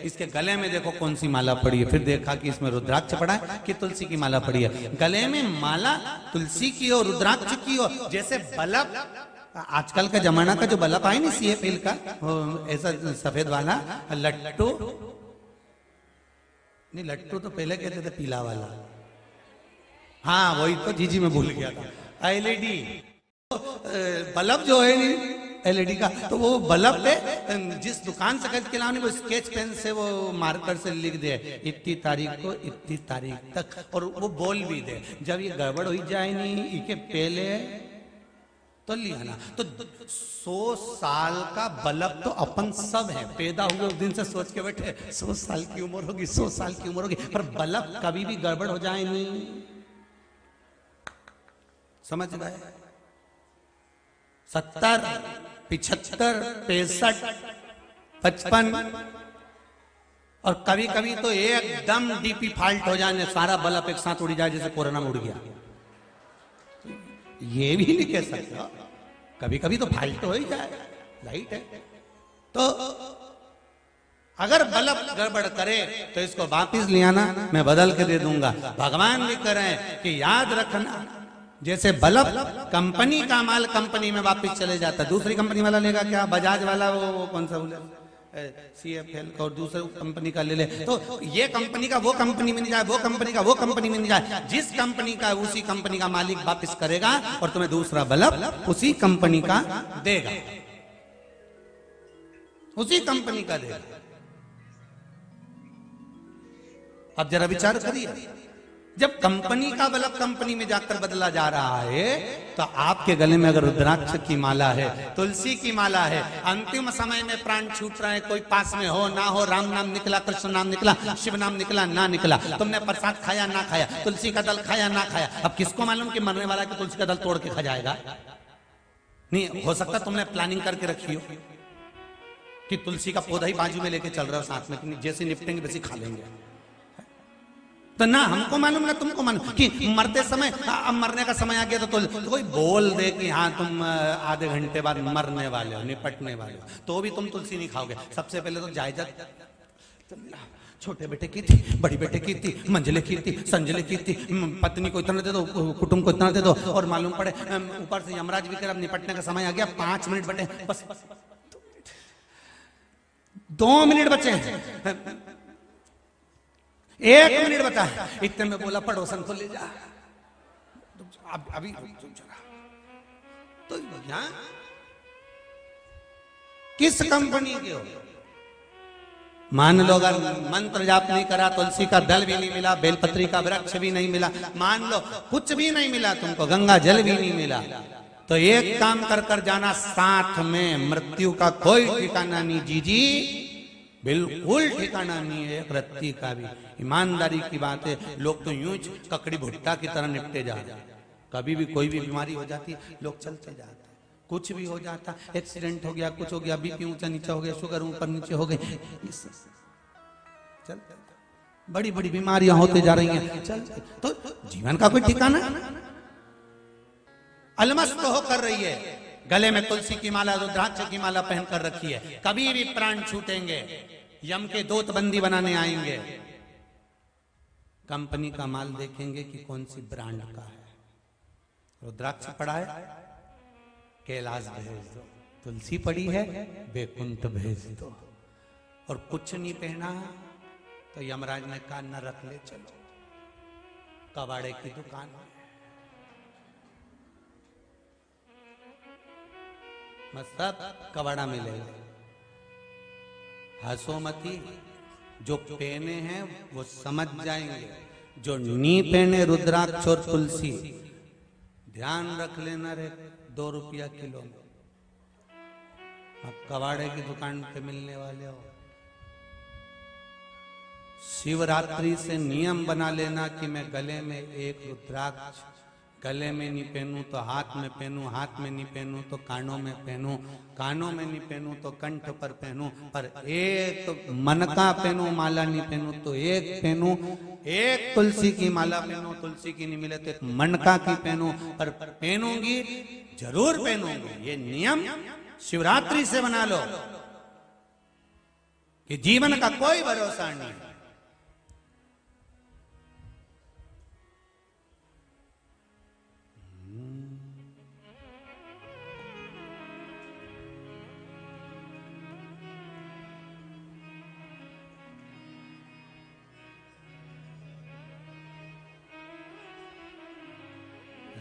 इसके गले में देखो कौन सी माला पड़ी है, फिर देखा कि इसमें रुद्राक्ष पड़ा है कि तुलसी की माला पड़ी है। गले में माला तुलसी की हो, रुद्राक्ष की हो, जैसे बल्ब, आजकल का जमाना का जो बल्ब आए ना CFL का, ऐसा सफेद वाला लट्टू, नहीं लट्टू तो पहले कहते थे पीला वाला, हाँ वही तो जीजी में भूल गया था, LED बल्ब जो है नहीं LED का, तो वो बल्ब पे जिस दुकान से खरीद के लाने वो स्केच पेन से वो मार्कर से लिख दे इतनी तारीख को इतनी तारीख तक, और वो बोल भी दे जब ये गड़बड़ हो जाए नहीं इसके पहले तो लिया ना। तो 100 साल का बल्ब तो अपन सब है, पैदा हुए उस दिन से सोच के बैठे 100 साल की उम्र होगी, 100 साल की उम्र होगी, पर बल्ब कभी भी गड़बड़ हो जाए नहीं, समझ गए। 70, 75, 65, 55 और कभी कभी तो एकदम DP फॉल्ट हो जाने, सारा बल्ब एक साथ उड़ जाए जैसे कोरोना में उड़ गया। ये भी नहीं कह सकता, कभी कभी तो फाल्ट हो ही जाए, लाइट है। तो अगर बल्ब गड़बड़ करे तो इसको वापिस ले आना, मैं बदल के दे दूंगा। भगवान भी कह रहे हैं कि याद रखना, जैसे बल्ब कंपनी का माल कंपनी में वापिस चले जाता है, दूसरी कंपनी वाला लेगा क्या, बजाज वाला वो कौन सा बोले CFL और दूसरे कंपनी का ले ले, तो ये कंपनी का वो कंपनी में नहीं जाए, वो कंपनी का वो कंपनी में नहीं जाए। जिस कंपनी का उसी कंपनी का मालिक वापिस करेगा और तुम्हें दूसरा बल्ब उसी कंपनी का देगा, उसी कंपनी का देगा। अब जरा विचार करिए, जब कंपनी का बल्ब कंपनी में जाकर बदला जा रहा है, तो आपके गले में अगर रुद्राक्ष की माला है, तुलसी की माला है, अंतिम समय में प्राण छूट रहे हैं, कोई पास में हो ना हो, राम नाम निकला, कृष्ण नाम निकला, शिव नाम निकला ना निकला, तुमने प्रसाद खाया ना खाया, तुलसी का दल खाया ना खाया, अब किसको मालूम कि मरने वाला कि तुलसी का दल तोड़ के खा जाएगा? नहीं हो सकता तुमने प्लानिंग करके रखी हो कि तुलसी का पौधा ही बाजू में लेके चल रहा हो साथ में, जैसे निपटेंगे वैसे खा लेंगे। तो ना हमको मालूम ना तुमको मालूम कि मरते समय, अब मरने का समय आ गया तो कोई बोल दे कि हाँ तुम आधे घंटे बाद मरने वाले हो, निपटने वाले हो, तो भी तुम तुलसी नहीं खाओगे। सबसे पहले तो जायजा छोटे बेटे की थी, बड़ी बेटे की थी, मंझले की थी, संजले की थी, पत्नी को इतना दे दो, कुटुंब को इतना दे दो, और मालूम पड़े ऊपर से यमराज भी कर अब निपटने का समय आ गया, 5 मिनट बटे, बस 2 मिनट बचे, 1 मिनट बता, इतने में बोला पड़ोसन को ले जा, अभी तो यहाँ किस कंपनी के हो? मान लो अगर मंत्र जाप नहीं करा, तुलसी का दल भी नहीं मिला, बेलपत्री का वृक्ष भी नहीं मिला, मान लो कुछ भी नहीं मिला तुमको, गंगा जल भी नहीं मिला, तो एक काम कर कर जाना, साथ में मृत्यु का कोई ठिकाना नहीं जीजी, बिल्कुल ठिकाना नहीं है एक रत्ती का भी। ईमानदारी की बात है, लोग तो यूं ककड़ी भुट्टा की तरह निपटे जा रहे हैं। कभी भी कोई भी बीमारी हो जाती है, लोग चलते जाते हैं, कुछ भी हो जाता, एक्सीडेंट हो गया, कुछ हो गया, बीपी ऊंचा नीचा हो गया, शुगर ऊपर नीचे हो गई, चल बड़ी बड़ी बीमारियां होते जा रही हैं, चल तो जीवन का कोई ठिकाना, अलमस्त होकर रही है, गले में तुलसी की माला, रुद्राक्ष की माला पहनकर रखी है। कभी भी प्राण छूटेंगे, यम के दूत बंदी बनाने आएंगे, कंपनी का माल देखेंगे कि कौन सी ब्रांड का है। रुद्राक्ष पड़ा है, कैलाश भेज दो, तुलसी पड़ी है, बैकुंठ भेज दो, और कुछ नहीं पहना तो यमराज ने कहा न रख ले, चलो कबाड़े की दुकान में, सब कबाड़ा मिलेगा। हंसो मती, जो पहने हैं वो समझ जाएंगे, जो नी पहने रुद्राक्ष और तुलसी, ध्यान रख लेना रे, 2 रुपया किलो, अब कबाड़े की दुकान पे मिलने वाले हो। शिवरात्रि से नियम बना लेना कि मैं गले में एक रुद्राक्ष, गले में नहीं पहनूं तो हाथ में पहनूं, हाथ में नहीं पहनूं तो कानों में पहनूं, कानों में नहीं पहनूं तो कंठ पर पहनूं, पर एक मनका पहनूं, माला नहीं पहनूं तो एक पहनूं, एक तुलसी की माला पहनूं, तुलसी की नहीं मिले तो एक मनका की पहनूं, पर पहनूंगी जरूर पहनूंगी। ये नियम शिवरात्रि से बना लो कि जीवन का कोई भरोसा नहीं।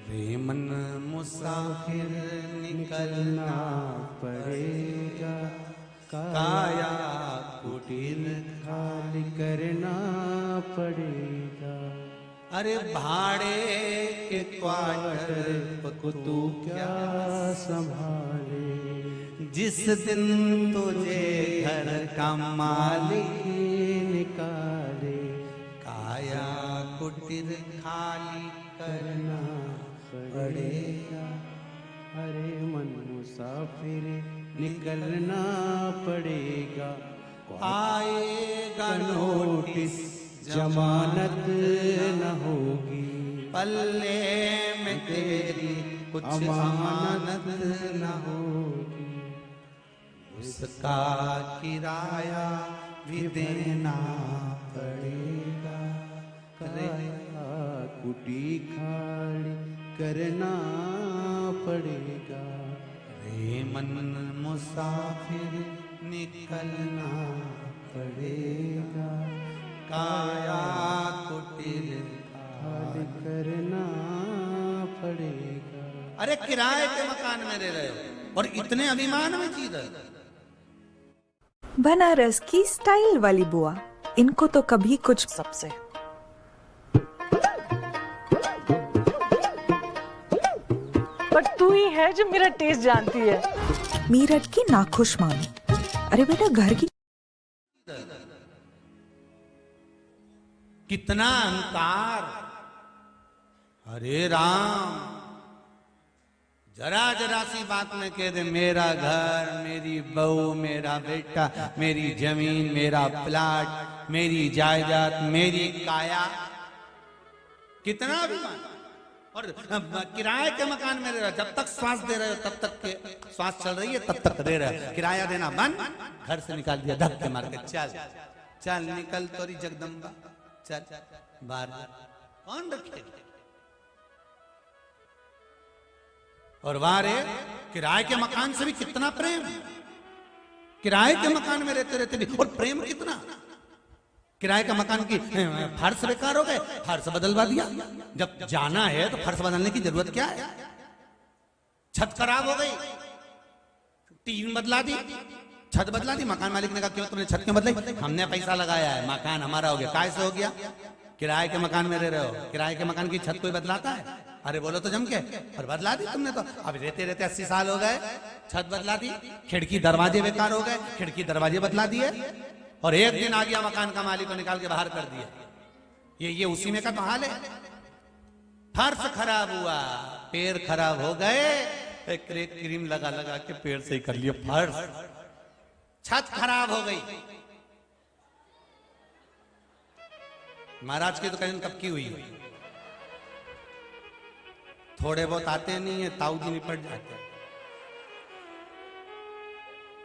रे मन मुसाफिर निकलना पड़ेगा, काया कुटीर खाली करना पड़ेगा। अरे भाड़े के क्वार्टर को तू क्या संभाले, जिस दिन तुझे घर का मालिक निकाले, काया कुटीर खाली करना पड़ेगा। अरे मन मुसाफिर निकलना पड़ेगा, आएगा नोटिस जमानत न होगी, पल्ले में तेरी कुछ अमानत अमानत न होगी, उसका किराया भी देना पड़ेगा। काया कुटी खाड़ी करना पड़ेगा। रे मन मुसाफिर निकलना पड़ेगा, काया कुटिर खाली करना पड़ेगा। अरे किराए के मकान में रह रहे हो और इतने अभिमान में जी रहे हो। बनारस की स्टाइल वाली बुआ, इनको तो कभी कुछ सबसे पर तू ही है जो मेरा टेस्ट जानती है। मीरठ की नाखुश मामी। अरे बेटा घर की कितना अहंकार। अरे राम, जरा जरा सी बात में कह दे मेरा घर, मेरी बहू, मेरा बेटा, मेरी जमीन, मेरा प्लाट, मेरी जायदाद, मेरी काया। कितना अभिमान। और किराए के मकान में रह रहे हो, जब तक श्वास दे रहे हो तब तक के श्वास चल रही है तब तक दे रहे हो। किराया देना बंद, घर से निकाल दिया धक्के मार के। चल चल निकल तोरी जगदम्बा, चल बाहर। कौन रखेगा? और वारे किराए के मकान से भी कितना प्रेम, किराए के मकान में रहते रहते भी और प्रेम कितना। किराए का मकान की फर्श बेकार हो गए, फर्श बदलवा दिया। जब जाना है तो फर्श बदलने की जरूरत क्या है? छत खराब हो गई, टीन बदला दी, छत बदला दी। मकान मालिक ने कहा क्यों तुमने छत क्यों बदलाई? हमने पैसा लगाया है, मकान हमारा हो गया। काय से हो गया? किराए के मकान में रह रहे हो, किराए के मकान की छत कोई बदलाता है? अरे बोलो तो जम के। और बदला दी तुमने तो। अब रहते रहते 80 साल हो गए, छत बदला दी, खिड़की दरवाजे बेकार हो गए, खिड़की दरवाजे बदला दिए। और एक दिन आ गया मकान का मालिक को निकाल के बाहर कर दिया। ये उसी में का तो हाल है। फर्श खराब हुआ, पैर खराब हो गए, क्रीम लगा लगा के पैर से ही कर लिया फर्श। छत खराब हो गई। महाराज की तो कहीं कब की हुई है? थोड़े बहुत आते नहीं है, ताऊ जी निपट जाते।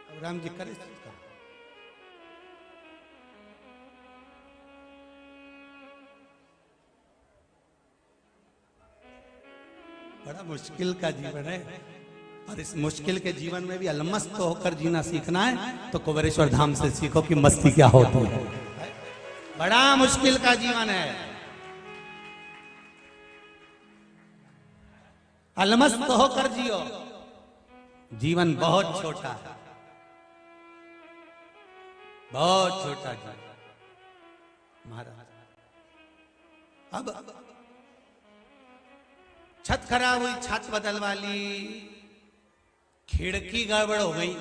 अब राम जी करे बड़ा मुश्किल का जीवन है। और इस मुश्किल के जीवन में भी अलमस्त होकर जीना सीखना है तो कुबेरेश्वर धाम से सीखो कि मस्ती क्या होती है। बड़ा मुश्किल का जीवन है, अलमस्त होकर जियो। जीवन बहुत छोटा है, बहुत छोटा जीवन। महाराज अब छत खराब हुई, छत बदलवा ली, खिड़की गड़बड़ हो गई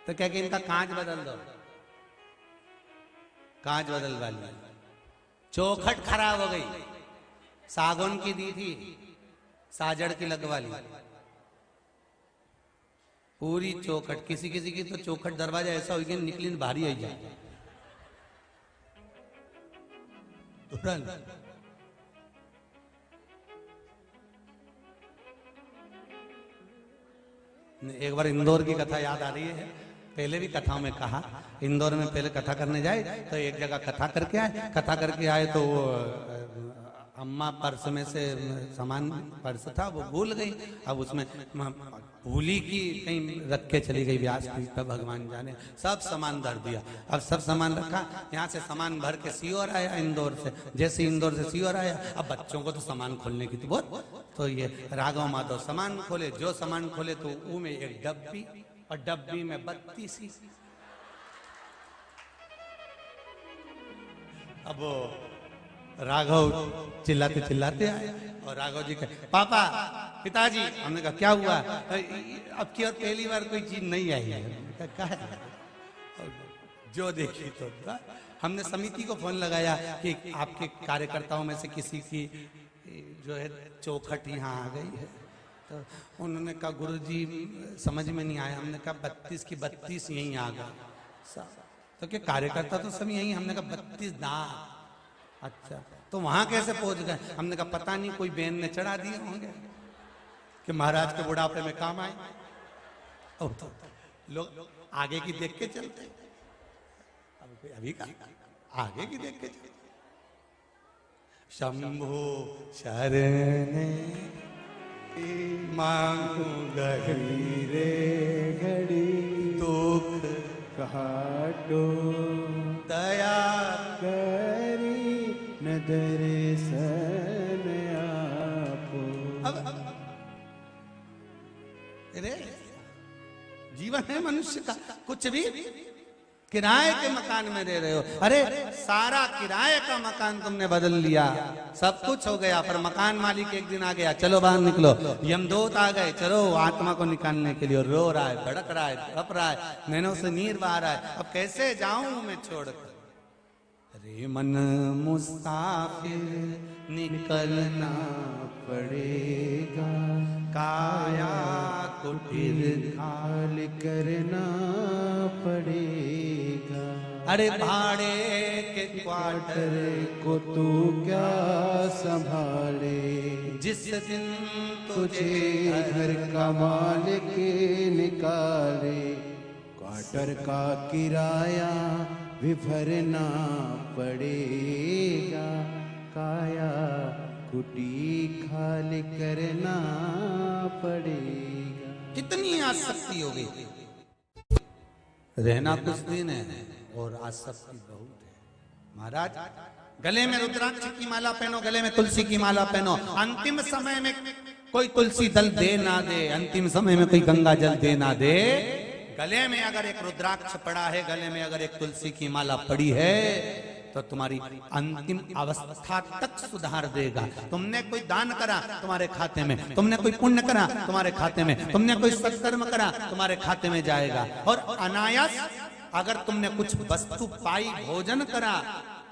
तो क्या कि इनका कांच बदल दो, कांच बदलवा ली। चौखट खराब हो गई, सागौन की दी थी, साजड़ की लगवा ली। पूरी चौखट, किसी किसी की तो चौखट दरवाजा ऐसा हो गया निकली भारी आई जाए। एक बार इंदौर की कथा याद आ रही है, पहले भी कथाओं में कहा। इंदौर में पहले कथा करने जाए तो एक जगह कथा करके आए, कथा करके आए तो वो अम्मा पर्स में से सामान, पर्स था वो भूल गई। अब उसमें भूली की कहीं रख के चली गई व्यासपीठ पर, भगवान जाने। सब सामान धर दिया। अब सब सामान रखा, यहाँ से सामान भर के सीओर आया इंदौर से। जैसे इंदौर से सीओर आया, अब बच्चों को तो सामान खोलने की तो बहुत, तो ये राघव माधव सामान खोले। जो सामान खोले तो वो में एक डब्बी, और डब्बी में 32। अब राघव चिल्लाते चिल्लाते आए और राघव जी कहे पापा, पिताजी। हमने कहा क्या हुआ? अब की और पहली बार कोई चीज नहीं आई है। क्या है? जो देखी तो हमने समिति को फोन लगाया कि आपके कार्यकर्ताओं में से किसी की जो है चौखट यहाँ आ गई है। तो उन्होंने कहा गुरुजी समझ में नहीं आया। हमने कहा 32 की 32 यहीं आ गए। तो क्या कार्यकर्ता तो सब यहीं? हमने कहा 32 दांत। अच्छा, तो वहां कैसे पहुंच गए? हमने कहा पता नहीं, कोई बहन ने चढ़ा दिए होंगे। कि महाराज के बुढ़ापे में काम आए। अब तो लोग आगे की देख के चलते, अभी का आगे की देख के चलते। शंभो शरण मांगू घड़ी रे घड़ी दुख काटो दया करी नदर सन आपो। अब अरे जीवन है मनुष्य का, कुछ भी किराए के मकान में रह रहे हो। अरे सारा किराए का मकान तुमने बदल लिया, सब कुछ हो गया, पर मकान मालिक एक दिन आ गया, चलो बाहर निकलो। यमदूत आ गए, चलो आत्मा को निकालने के लिए। रो रहा है, भड़क रहा है, तड़प रहा है, नैनों से नीर बहा रहा है, अब कैसे जाऊं मैं छोड़कर। अरे मन मुसाफिर निकलना पड़ेगा काया कुटिर हाल करना पड़ेगा। अरे भाड़े के क्वार्टर को तू क्या संभाले, जिस दिन तुझे तुझे घर का मालिक निकाले। क्वार्टर का किराया भी भरना पड़ेगा, काया कुटी खाली करना पड़ेगा। कितनी आसक्ति हो गई। रहना कुछ दिन है और आसक्ति बहुत है। महाराज गले में रुद्राक्ष की माला पहनो, गले में तुलसी की माला पहनो। अंतिम समय में कोई तुलसी दल दे ना दे, अंतिम समय में कोई गंगा जल दे ना दे, गले में अगर एक रुद्राक्ष पड़ा है, गले में अगर एक तुलसी की माला पड़ी है, तो तुम्हारी अंतिम अवस्था तक सुधार देगा। तुमने कोई दान करा तुम्हारे खाते में, तुमने कोई पुण्य करा तुम्हारे खाते में, तुमने कोई सत्कर्म करा तुम्हारे खाते में जाएगा। और अनायास अगर तुमने कुछ वस्तु पाई, भोजन करा,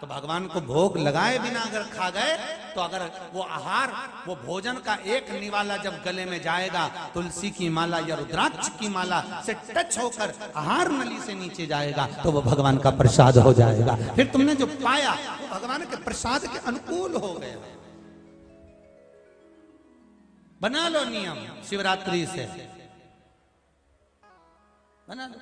तो भगवान को भोग लगाए बिना अगर खा गए, तो अगर वो आहार, वो भोजन का एक निवाला जब गले में जाएगा, तुलसी की माला या रुद्राक्ष की माला से टच होकर आहार नली से नीचे जाएगा, तो वो भगवान का प्रसाद हो जाएगा। फिर तुमने जो पाया वो भगवान के प्रसाद के अनुकूल हो गया। बना लो नियम, शिवरात्रि से बना लो।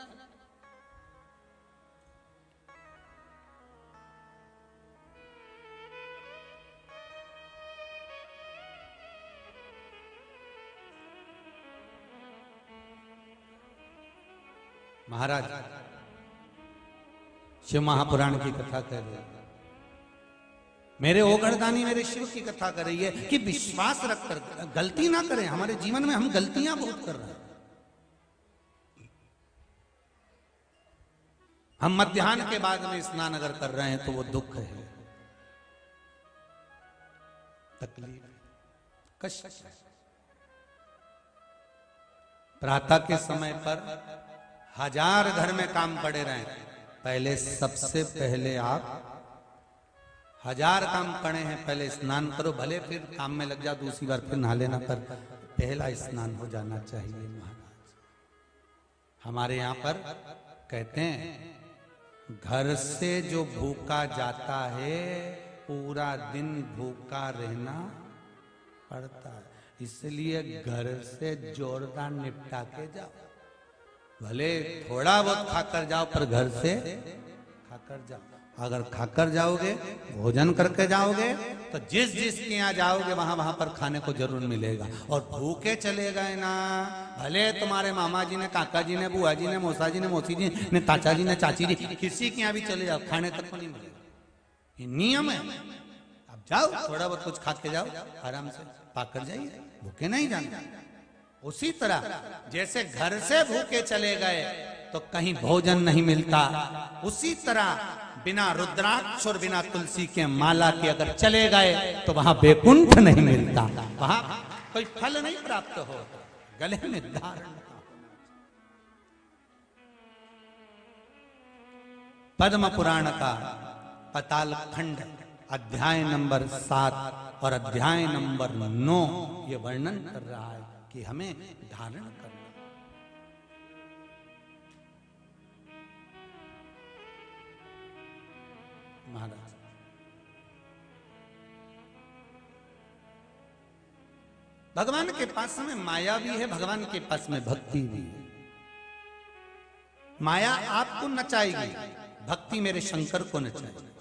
महाराज शिव महापुराण की कथा कर रहे हैं, मेरे ओगड़दानी मेरे शिव की कथा कर रही है कि विश्वास रखकर गलती ना करें। हमारे जीवन में हम गलतियां बहुत कर रहे हैं। हम मध्याह्न के बाद में स्नान अगर कर रहे हैं तो वो दुख है, तकलीफ, कष्ट। प्रातः के समय पर 1000 घर में काम पड़े रहे, पहले सबसे पहले आप 1000 काम पड़े हैं, पहले स्नान करो, भले फिर काम में लग जाओ, दूसरी बार फिर नहा लेना, पर पहला स्नान हो जाना चाहिए। महाराज हमारे यहाँ पर कहते हैं, घर से जो भूखा जाता है पूरा दिन भूखा रहना पड़ता है, इसलिए घर से जोरदार निपटा के जाओ। भले थोड़ा बहुत खाकर जाओ, पर घर से खाकर जाओ। अगर खाकर जाओगे, भोजन करके जाओगे, तो जिस जिस के यहाँ जाओगे वहां वहां पर खाने को जरूर मिलेगा। और भूखे चले गए ना, भले तुम्हारे मामा जी ने, काका जी ने, बुआ जी ने, मौसा जी ने, मौसी जी ने, चाचा जी ने, चाची जी, किसी के यहाँ भी चले जाओ, खाने तक को नहीं मिलेगा। ये नियम है। अब जाओ, थोड़ा बहुत कुछ खा के जाओ, आराम से पाकर जाइए, भूखे नहीं जाना। उसी तरह जैसे घर से भूखे चले गए तो कहीं भोजन नहीं मिलता, उसी तरह बिना रुद्राक्ष और बिना तुलसी के माला के अगर चले गए तो वहां बैकुंठ नहीं मिलता, वहां कोई फल नहीं प्राप्त हो। गले में धारण। पद्म पुराण का पाताल खंड अध्याय नंबर 7 और अध्याय नंबर 9 ये वर्णन कर रहा है कि हमें धारण करना। महाराज भगवान के पास में माया भी है, भगवान के पास में भक्ति भी है। माया आपको नचाएगी, भक्ति मेरे शंकर को नचाएगी।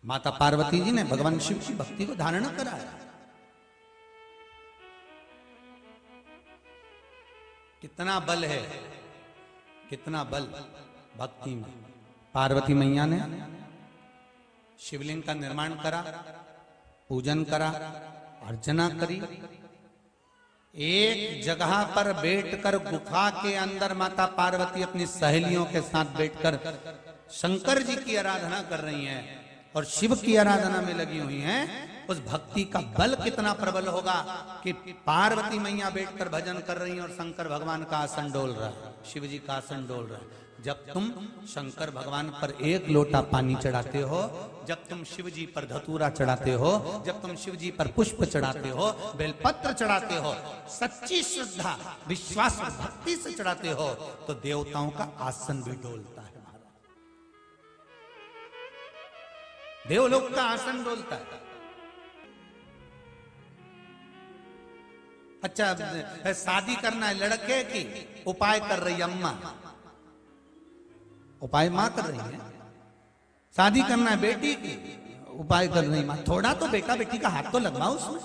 माता पार्वती जी ने भगवान शिव की भक्ति को धारण कराया। कितना बल है, कितना बल भक्ति में। पार्वती मैया ने शिवलिंग का निर्माण करा, पूजन करा, अर्चना करी। एक जगह पर बैठकर गुफा के अंदर माता पार्वती अपनी सहेलियों के साथ बैठकर शंकर जी की आराधना कर रही हैं और शिव की आराधना में लगी हुई हैं। उस भक्ति का बल कितना प्रबल होगा कि पार्वती मैया बैठकर भजन कर रही हैं और शंकर भगवान का आसन डोल रहा है, शिव जी का आसन डोल रहा है। जब तुम शंकर भगवान पर एक लोटा पानी चढ़ाते हो, जब तुम शिव जी पर धतूरा चढ़ाते हो, जब तुम शिव जी पर पुष्प चढ़ाते हो, बेलपत्र चढ़ाते हो, सच्ची श्रद्धा विश्वास और भक्ति से चढ़ाते हो, तो देवताओं का आसन भी डोलता है। देवलोक का आसन डोलता है। अच्छा, शादी करना है लड़के की, उपाय कर रही अम्मा, उपाय मां कर रही है। शादी करना है बेटी की, उपाय कर रही मां। थोड़ा तो बेटा बेटी का हाथ तो लगवाओ उसमें,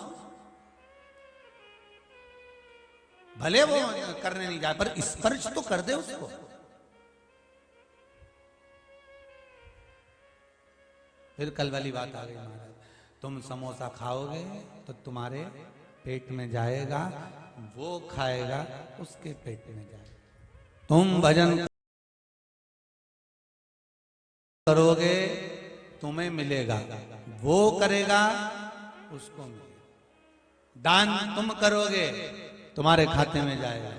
भले वो करने नहीं जाए पर स्पर्श तो कर दे उसको। फिर कल वाली बात आ गई महाराज, तुम समोसा खाओगे तो तुम्हारे पेट में जाएगा, वो खाएगा उसके पेट में जाएगा। तुम भजन करोगे तुम्हें मिलेगा, वो करेगा उसको मिलेगा। दान तुम करोगे तुम्हारे खाते में जाएगा,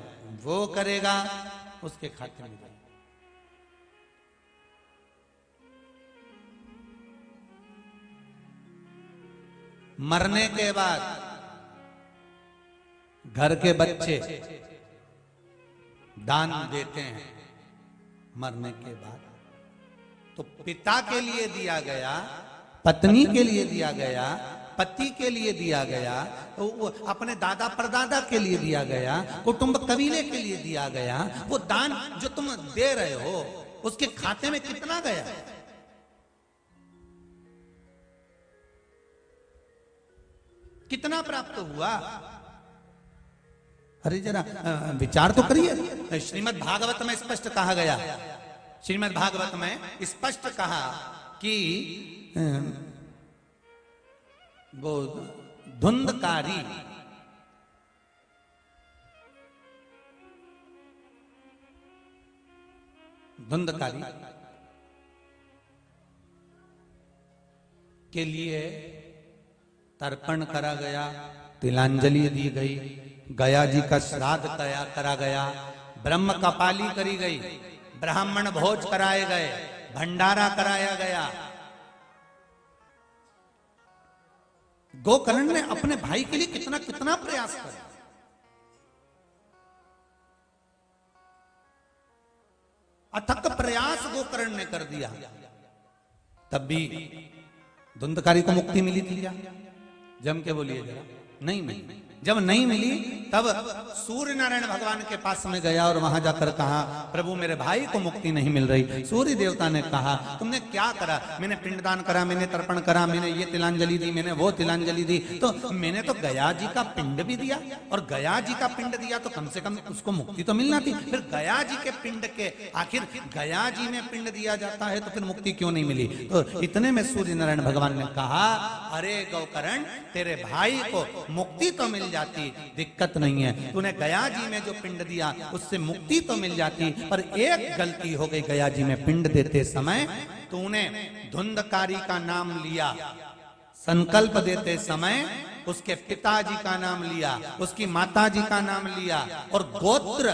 वो करेगा उसके खाते में जाएगा। मरने के बाद घर के बच्चे दान देते हैं, मरने के बाद तो पिता के लिए दिया गया, पत्नी के लिए दिया गया, पति के लिए दिया गया, तो अपने दादा परदादा के लिए दिया गया, कुटुंब कबीले के लिए दिया गया। वो दान जो तुम दे रहे हो उसके खाते में कितना गया? कितना प्राप्त हुआ? अरे जरा विचार तो करिए। श्रीमद् भागवत में स्पष्ट कहा गया, श्रीमद् भागवत में स्पष्ट कहा कि वो धुंधकारी के लिए तर्पण करा गया, तिलांजलि दी गई, गया जी का श्राद्ध करा गया, ब्रह्म कपाली करी गई, ब्राह्मण भोज कराए गए, भंडारा कराया गया। गोकर्ण ने अपने भाई के लिए कितना कितना प्रयास किया। अथक प्रयास गोकर्ण ने कर दिया, तब भी धुंधकारी को मुक्ति मिली थी क्या? जम के बोलिए जरा। नहीं मिली। जब नहीं मिली तब सूर्य नारायण भगवान के पास में गया और वहां जाकर कहा, प्रभु मेरे भाई को मुक्ति नहीं मिल रही। सूर्य देवता ने कहा, तुमने क्या करा? मैंने पिंडदान करा, मैंने तर्पण करा, मैंने ये तिलांजलि दी, मैंने वो तिलांजलि दी, तो मैंने तो गया जी का पिंड भी दिया, और गया जी का पिंड दिया तो कम से कम उसको मुक्ति तो मिलना थी। फिर गया जी के पिंड के, आखिर गया जी में पिंड दिया जाता है तो फिर मुक्ति क्यों नहीं मिली? तो इतने में सूर्य नारायण भगवान ने कहा, अरे गोकर्ण, तेरे भाई को मुक्ति तो मिल जाती, दिक्कत नहीं है। तूने गया जी में जो पिंड दिया उससे मुक्ति तो मिल जाती, पर एक गलती हो गई। गया जी में पिंड देते समय तूने धुंधकारी का नाम लिया, संकल्प देते समय उसके पिताजी का नाम लिया, उसकी माताजी का नाम लिया, और गोत्र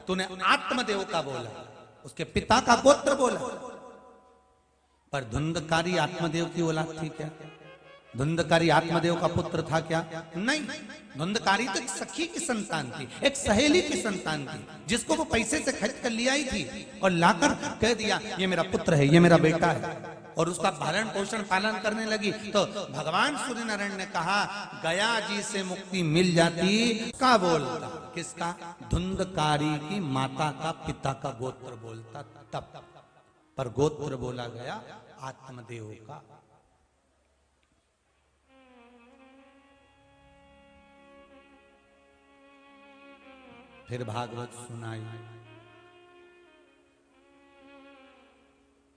तूने आत्मदेव का बोला, उसके पिता का गोत्र बोला। पर धुंधकारी आत्मदेव की औलाद थी क्या? धुंधकारी आत्मदेव का पुत्र था क्या? नहीं। धुंधकारी तो एक सखी की संतान थी, एक सहेली की संतान थी, जिसको वो पैसे से खरीद कर ले आई थी और लाकर कह दिया, ये मेरा पुत्र है, ये मेरा बेटा है। और उसका भरण पोषण पालन करने लगी। तो भगवान सूर्य नारायण ने कहा गया जी से मुक्ति मिल जाती। का बोलता किसका? धुंधकारी की माता का पिता का गोत्र बोलता तब, पर गोत्र बोला गया आत्मदेव का। फिर भागवत सुनाई।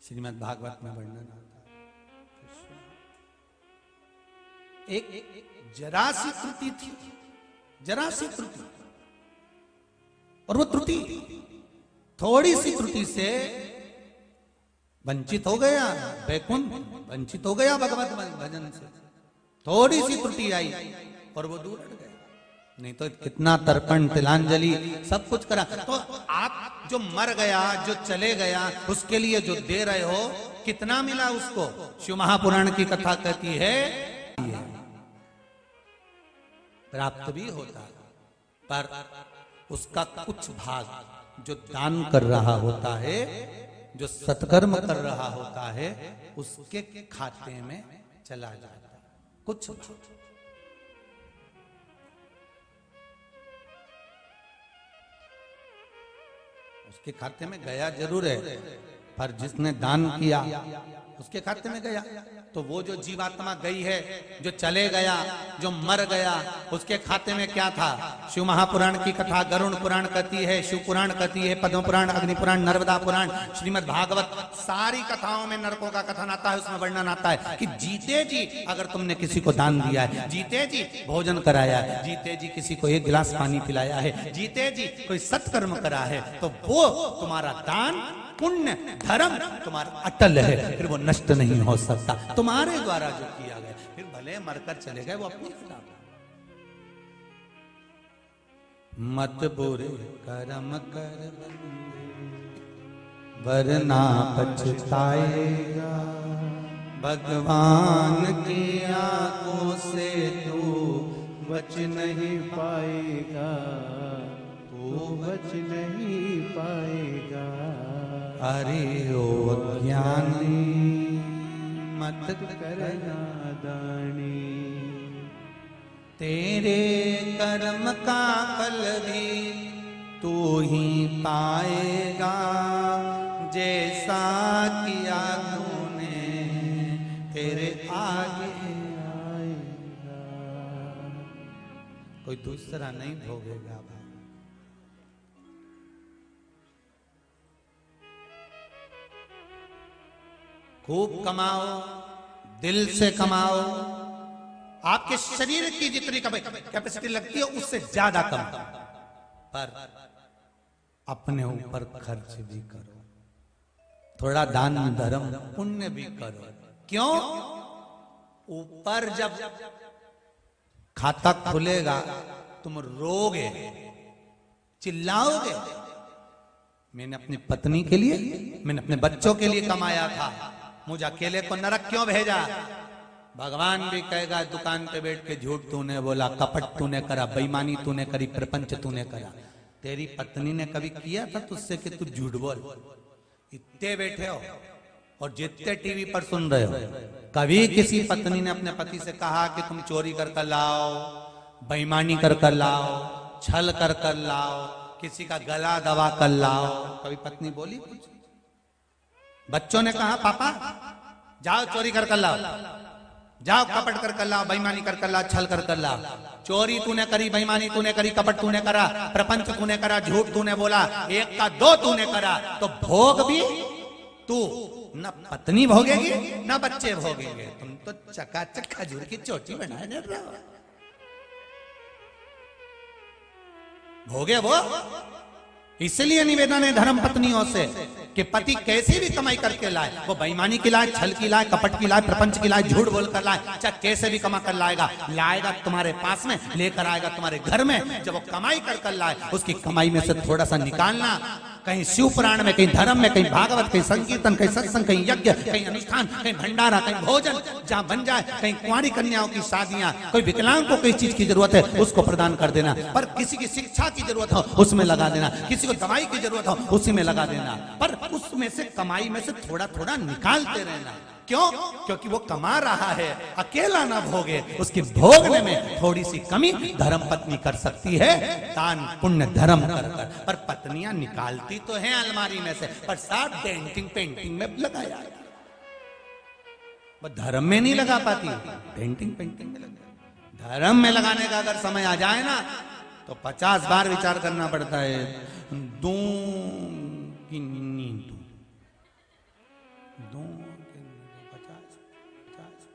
श्रीमद् भागवत में वर्णन आता है। एक जरा सी त्रुटि थी, जरा सी त्रुटि, और वो त्रुटि थोड़ी सी त्रुटि से वंचित हो गया वैकुंठ, वंचित हो गया भगवत भजन से। थोड़ी सी त्रुटि आई और वो दूर हट गया। नहीं तो कितना तर्पण तिलांजलि सब कुछ करा। तो आप जो मर गया, जो चले गया, उसके लिए जो दे रहे हो कितना मिला उसको? शिव महापुराण की कथा कहती है प्राप्त भी होता, पर उसका कुछ भाग जो दान कर रहा होता है, जो सत्कर्म कर रहा होता है, उसके खाते में चला जाता है कुछ। उसके खाते में गया जरूर है, पर जिसने दान किया उसके खाते में गया। तो वो जो जीवात्मा गई है, जो चले गया, जो मर गया, उसके खाते में क्या था? शिव महापुराण की कथा गरुड़ पुराण कहती है, शिव पुराण कहती है, पद्म पुराण, अग्नि पुराण, नर्मदा पुराण, श्रीमद् भागवत, सारी कथाओं में नरकों का कथन आता है। उसमें वर्णन आता है कि जीते जी अगर तुमने किसी को दान दिया है, जीते जी भोजन कराया है, जीते जी किसी को एक गिलास पानी पिलाया है, जीते जी कोई सत्कर्म करा है, तो वो तुम्हारा दान पुण्य धर्म तुम्हारा अटल है, फिर वो नष्ट नहीं हो सकता। तुम्हारे द्वारा जो किया गया, फिर भले मरकर चले गए, वो अपनी खिलाफ। मत बुरे कर्म कर वरना पछताएगा, भगवान की आंखों से तू बच नहीं पाएगा, तू बच नहीं पाएगा। अरे ओ अज्ञानी मत करना दानी, तेरे कर्म का फल भी तू ही पाएगा, जैसा किया तूने तेरे आगे आएगा। कोई दूसरा नहीं भोगेगा भाई। खूब कमाओ, दिल से कमाओ, आपके शरीर की जितनी कैपेसिटी लगती है उससे ज्यादा कम, पर अपने ऊपर खर्च भी करो, थोड़ा दान धर्म पुण्य भी करो। क्यों? ऊपर जब खाता खुलेगा तुम रोगे, चिल्लाओगे, मैंने अपनी पत्नी के लिए, मैंने अपने बच्चों के लिए कमाया था, मुझे अकेले को नरक क्यों भेजा? भगवान भी कहेगा दुकान पे बैठ के झूठ तूने बोला, कपट तूने करा, बेईमानी तूने करी, प्रपंच तूने करा। तेरी पत्नी ने कभी किया था तुझसे कि तू झूठ बोल? इतने बैठे हो और जितने टीवी पर सुन रहे हो, कभी किसी पत्नी ने अपने पति से कहा कि तुम चोरी कर कर लाओ, बेईमानी कर कर लाओ, छल कर कर लाओ, किसी का गला दबा कर लाओ? कभी पत्नी बोली कुछ? बच्चों ने कहा पापा जाओ चोरी कर कर लाओ, जाओ कपट कर कर लाओ, बेईमानी कर कर लाओ, छल कर कर लाओ। चोरी तूने करी, बेईमानी तूने करी, कपट तूने करा, प्रपंच तूने करा, झूठ तूने बोला, एक का दो तूने करा, तो भोग भी तू, न पत्नी भोगेगी न बच्चे भोगेंगे। तुम तो चकाचक खजूर की चोटी बनाए न रहो, भोगे वो। इसलिए निवेदन है धर्म पत्नियों से कि पति कैसी भी कमाई करके लाए, वो बेईमानी की लाए, छल की लाए, कपट की लाए, प्रपंच की लाए, झूठ बोल कर लाए, चाहे कैसे भी कमा कर लाएगा, लाएगा तुम्हारे पास में, लेकर आएगा तुम्हारे घर में। जब वो कमाई कर कर लाए, उसकी कमाई में से थोड़ा सा निकालना, कहीं शिव पुराण में, कहीं धर्म में, कहीं भागवत, कहीं संकीर्तन, कहीं सत्संग, कहीं यज्ञ, कहीं अनुष्ठान, कहीं भंडारा, कहीं भोजन जहां बन जाए, कहीं कुंवारी कन्याओं की शादियां, कोई विकलांग को किस चीज की जरूरत है उसको प्रदान कर देना, पर किसी की शिक्षा की जरूरत हो उसमें लगा देना, किसी को दवाई की जरूरत हो उसी में लगा देना, पर उसमें से कमाई में से थोड़ा थोड़ा निकालते रहना। क्यों? क्योंकि वो कमा रहा है, अकेला ना भोगे, उसकी भोगने में थोड़ी सी कमी धर्म पत्नी कर सकती है, दान पुण्य धर्म कर कर। पर पत्नियां निकालती तो हैं अलमारी में से, पर साथ डेंटिंग पेंटिंग में लगाया है। वो धर्म में नहीं लगा पाती, पेंटिंग पेंटिंग में लगा। धर्म में लगाने का अगर समय आ जाए ना तो 50 बार विचार करना पड़ता है। दो की नींद दो 50 50।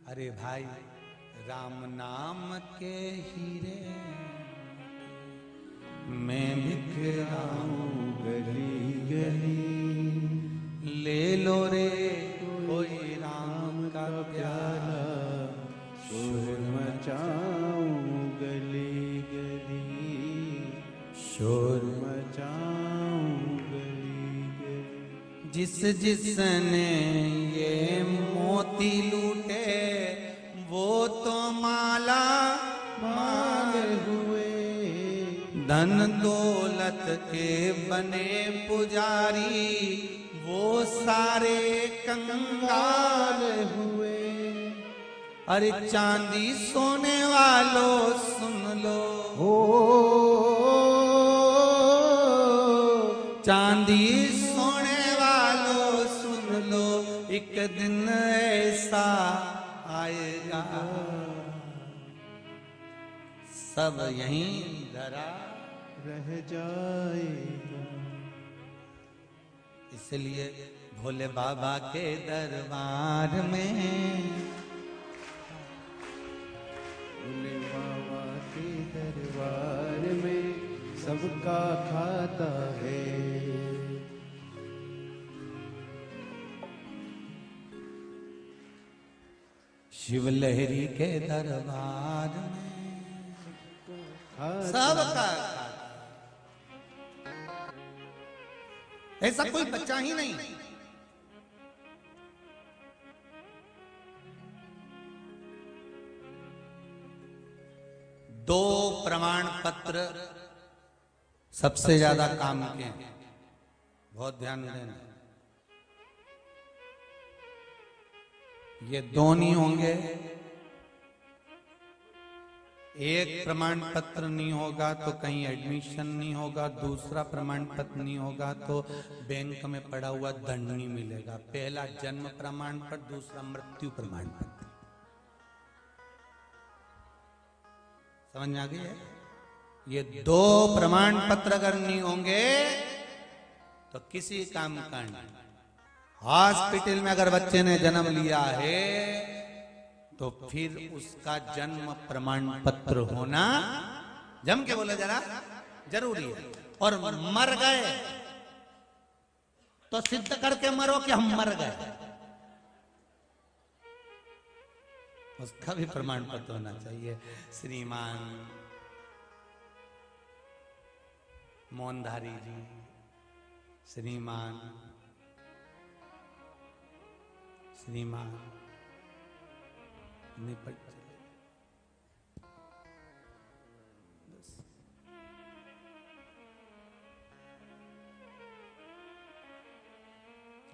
अरे भाई, राम नाम के हीरे मैं बिखराऊं गली गली, ले लो रे कोई राम का प्याला, शोर मचाऊं गली गली, शोर मचाऊं गली गली। जिसने ये मोती लूटे वो तो माला माल हुए धन दौलत के बने पुजारी, वो सारे कंगाल हुए। अरे चांदी सोने वालों सुन लो, हो चांदी सोने वालों सुन लो, एक दिन ऐसा आएगा सब यहीं धरा रह जाएगा। इसलिए भोले बाबा के दरबार में, भोले बाबा के दरबार में सबका खाता है। शिव लहरी के दरबार में खाता सबका। ऐसा कोई बच्चा ही नहीं दो प्रमाण पत्र सबसे ज्यादा काम के हैं, बहुत ध्यान देना। ये दो नहीं होंगे, एक प्रमाण पत्र नहीं होगा तो कहीं एडमिशन नहीं होगा, दूसरा प्रमाण पत्र नहीं होगा तो बैंक में पड़ा हुआ दंड नहीं मिलेगा। पहला जन्म प्रमाण पत्र, दूसरा मृत्यु प्रमाण पत्र। समझ में आ गई है? ये दो प्रमाण पत्र अगर नहीं होंगे तो किसी काम का नहीं। हॉस्पिटल में अगर बच्चे ने जन्म लिया है तो फिर उसका जन्म प्रमाण पत्र होना, जम के बोले जरा, जरूरी है। और मर गए तो सिद्ध करके मरो कि हम मर गए, उसका भी प्रमाण पत्र होना चाहिए। श्रीमान मोहनधारी जी, श्रीमान निपट चले। बस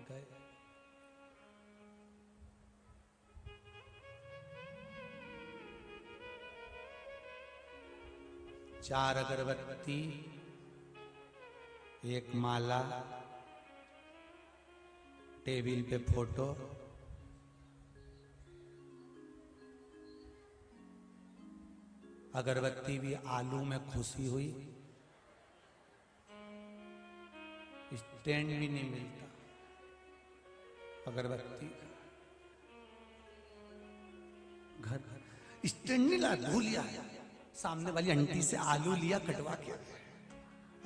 गए। चार अगरबत्ती, एक माला, टेबल पे फोटो, अगरबत्ती भी आलू में खुशी हुई, स्टैंड भी नहीं मिलता अगरबत्ती का, घर स्टैंड नहीं ला, भूल लिया। सामने वाली आंटी से आलू लिया कटवा के,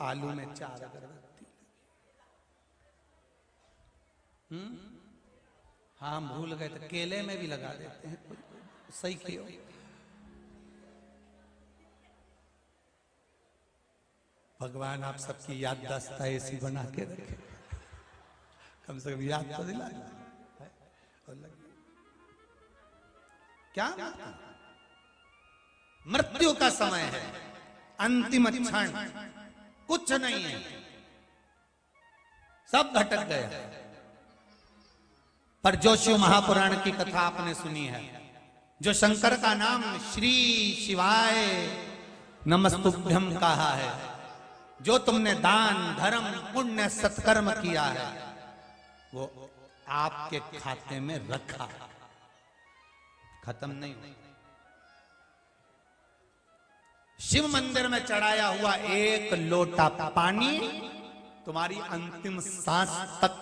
आलू में चार अगरबत्ती। हाँ भूल गए तो केले में भी लगा देते हैं, सही किया। भगवान आप सबकी याददाश्त ऐसी बना के रखे, कम से कम याद तो दिला। क्या मृत्यु का समय है, अंतिम क्षण, कुछ नहीं है, सब घटक गया। पर जो शिव महापुराण की कथा आपने सुनी है, जो शंकर का नाम श्री शिवाय नमस्तुभ्यम कहा है, जो तुमने दान धर्म पुण्य सत्कर्म किया है, वो आपके खाते में रखा, खत्म नहीं। शिव मंदिर में चढ़ाया हुआ एक लोटा पानी तुम्हारी अंतिम सांस तक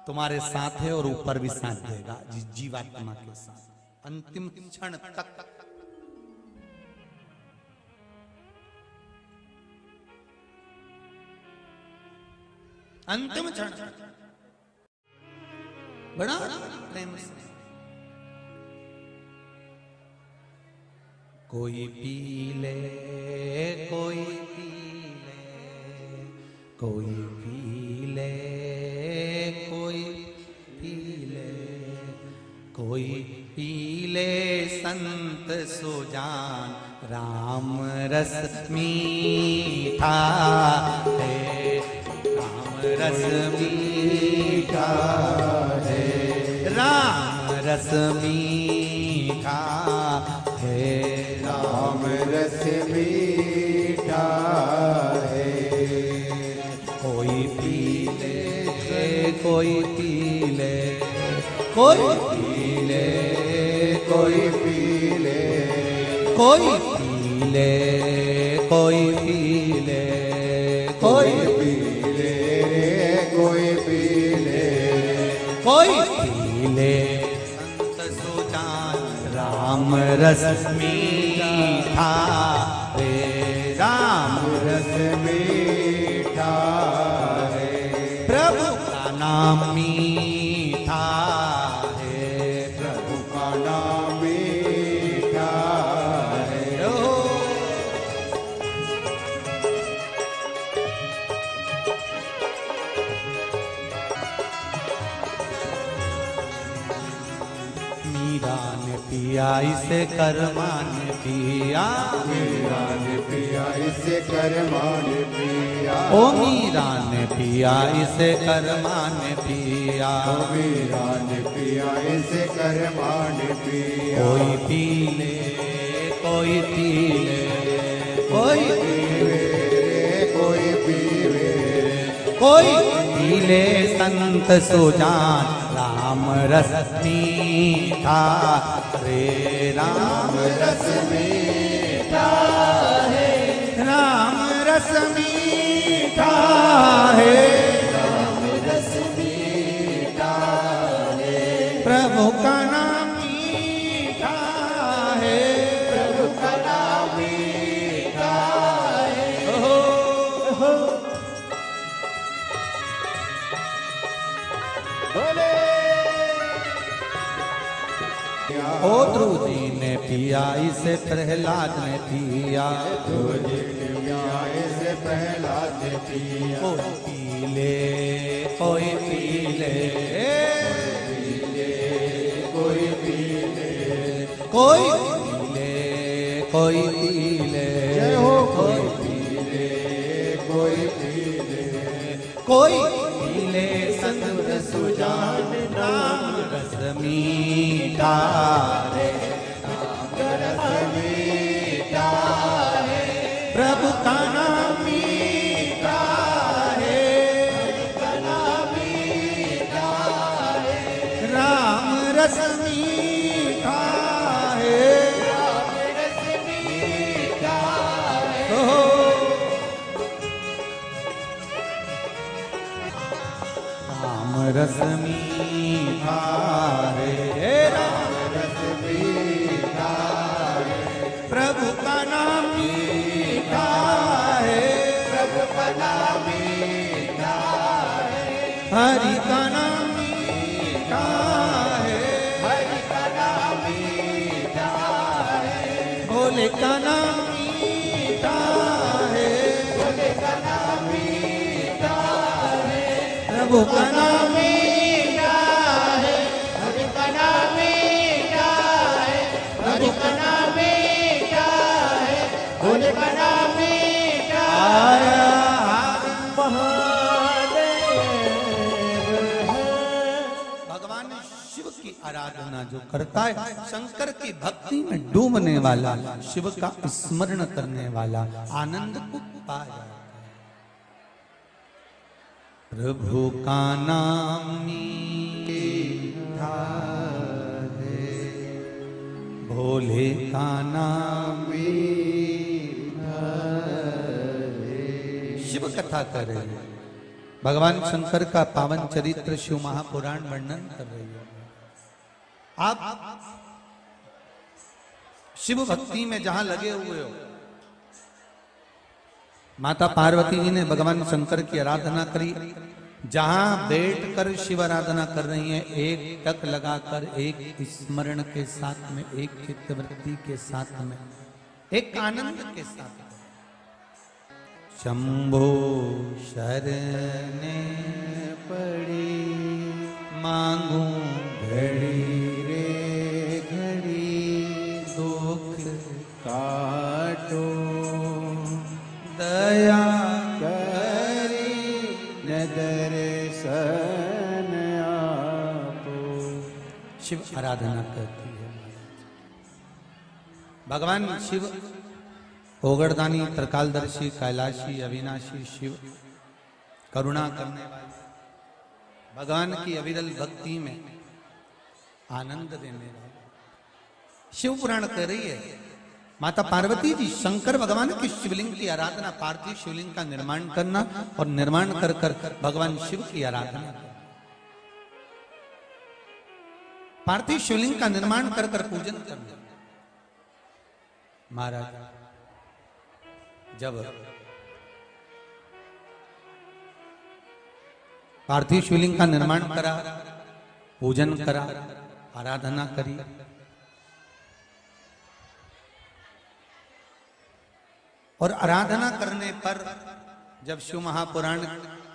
तुम्हारे साथ है और ऊपर भी साथ देगा, जीवात्मा के साथ अंतिम क्षण तक। अंतिम क्षण बड़ा प्रेम से कोई पी ले, कोई पी ले, कोई पी ले, कोई पी ले, कोई पी ले संत सुजान, राम रस मीठा है, राम रस मीठा है, राम रस मीठा है, राम रस मीठा है। कोई पी ले, कोई पी ले, कोई पी ले, कोई पी ले, कोई पी ले, कोई पी ले, कोई पी ले, कोई पी ले, कोई पी ले, संत सुजान, राम रस मीठा रे, राम रस मीठा है। प्रभु का नाम मीठा है, प्रभु का नाम मीठा है। ओ मीरा ने पिया इसे कर्मा ने पिया, मीरा ने पिया इसे कर्मान पिया, ओ मीरा ने पिया इसे कर्मा ने पिया, मीरा ने पिया इसे कर्मान पिया। कोई पी ले, कोई पी ले, कोई कोई पीवे, कोई पी ले संत सुजान, राम रस मीठा रे, राम रस मीठा है, राम रस मीठा है, राम रस मीठा है, प्रभु का नाम मीठा है, प्रभु का नाम मीठा है। हो ओ ध्रुव जी ने पिया इसे प्रहलाद ने पिया, इसे प्रहलाद पिया, कोई पी ले, कोई पी ले, कोई पी ले, कोई पी ले, कोई पी ले, जय हो। कोई पी ले, कोई पी ले, कोई पी ले संत सुजान, राम रस मीठा रे, रस मीठा है। प्रभु का नाम मीठा है, राम रस मीठा है, ओ राम रस मीठा है, राम रस मीठा है, प्रभु का नाम मीठा है, प्रभु का नाम मीठा है, हरि का नाम मीठा है, हरि का नाम मीठा है, भोले का नाम मीठा है, भोले का नाम मीठा है, प्रभु का नाम मीठा है, हरि का नाम मीठा है, हरि का नाम मीठा है, भोले का नाम मीठा है। आया आराधना जो करता है, शंकर की भक्ति में डूबने वाला, शिव का स्मरण करने वाला आनंद को पा जाता है। प्रभु का नाम मीठा है, भोले का नाम मीठा है। शिव कथा कर रहे हैं, भगवान शंकर का पावन चरित्र शिव महापुराण वर्णन कर रही है। आप शिव भक्ति में जहां लगे हुए हो, माता पार्वती जी ने भगवान शंकर की आराधना करी, जहां बैठकर शिव आराधना कर रही हैं, एक टक लगाकर, एक स्मरण के साथ में, एक चित्तवृत्ति के साथ में, एक आनंद के साथ में। शंभो शरणे पड़ी, मांगू घड़ी रे घड़ी, दुख काटो दया करी, नदर सन आपो। शिव आराधना करती है। भगवान शिव ओगड़दानी, त्रिकालदर्शी, कैलाशी, अविनाशी शिव, करुणा करने वाले, भगवान की अविरल भक्ति में आनंद देने वाले। शिव पुराण कह रही है, माता पार्वती जी शंकर भगवान के शिवलिंग की आराधना, पार्थिव शिवलिंग का निर्माण करना और निर्माण कर कर भगवान शिव की आराधना, पार्थिव शिवलिंग का निर्माण कर कर पूजन करना। महाराज जब पार्थिव शिवलिंग का निर्माण करा, पूजन करा, आराधना करी, और आराधना करने पर जब शिव महापुराण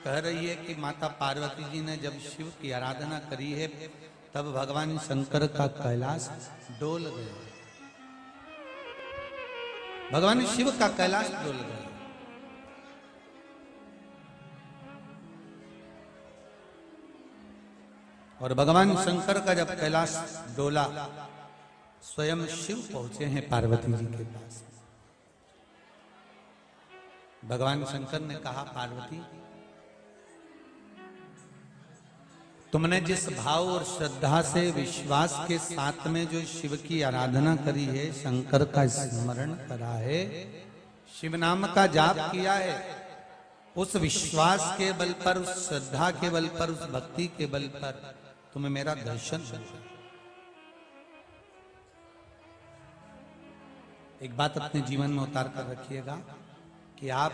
कह रही है कि माता पार्वती जी ने जब शिव की आराधना करी है, तब भगवान शंकर का कैलाश डोल गया, भगवान शिव का कैलाश डोल गया। और भगवान शंकर का जब कैलाश डोला, स्वयं शिव पहुंचे हैं पार्वती जी के पास। भगवान शंकर ने कहा, पार्वती तुमने जिस भाव और श्रद्धा से, विश्वास के साथ में जो शिव की आराधना करी है, शंकर का स्मरण करा है, शिव नाम का जाप किया है, उस विश्वास के बल पर, उस श्रद्धा के बल पर, उस भक्ति के बल पर तुम्हें मेरा दर्शन हुआ। एक बात अपने जीवन में उतार कर रखिएगा कि आप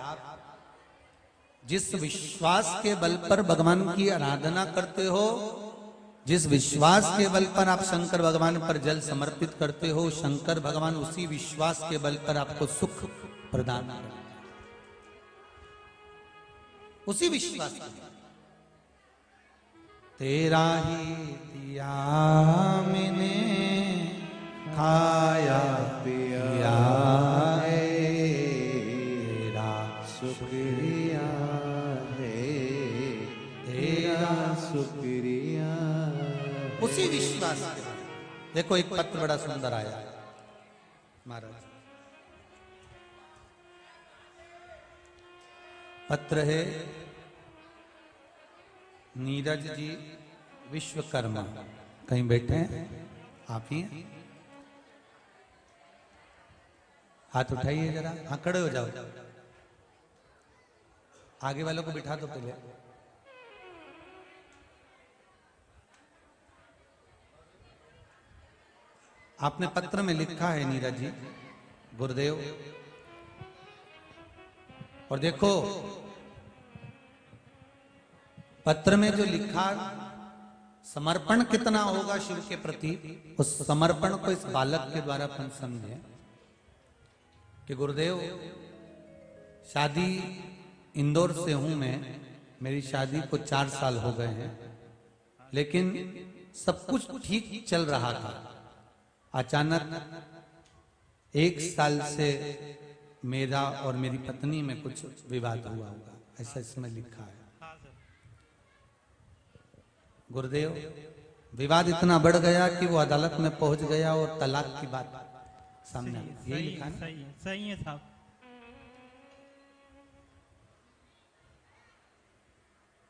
जिस विश्वास के बल पर भगवान की आराधना करते हो, जिस विश्वास के बल पर आप शंकर भगवान पर जल समर्पित करते हो, शंकर भगवान उसी विश्वास के बल पर आपको सुख प्रदान करते हैं, उसी विश्वास के बल। तेरा ही दिया मैंने, खाया पिया है, तेरा शुक्रिया है, तेरा शुक्रिया। उसी विश्वास के बाद देखो, एक पत्र बड़ा सुंदर आया महाराज। पत्र है नीरज जी विश्वकर्मा, कहीं बैठे हैं आप ही हैं? हाथ उठाइए जरा, हाँ खड़े हो जाओ, आगे वालों को बिठा दो पहले। आपने पत्र में लिखा है नीरज जी, गुरुदेव, और देखो पत्र में जो लिखा, समर्पण कितना होगा शिव के प्रति, उस समर्पण को इस बालक के द्वारा अपन समझे कि गुरुदेव, शादी इंदौर से हूं मैं, मेरी शादी को 4 साल हो गए हैं, लेकिन सब कुछ ठीक चल रहा था। अचानक 1 साल से मेरा और मेरी पत्नी में कुछ विवाद हुआ होगा, ऐसा इसमें लिखा है। गुरुदेव, विवाद इतना बढ़ गया कि वो अदालत में पहुंच गया और तलाक की बात सामने आ गई। यही लिखा है ना? सही है साहब।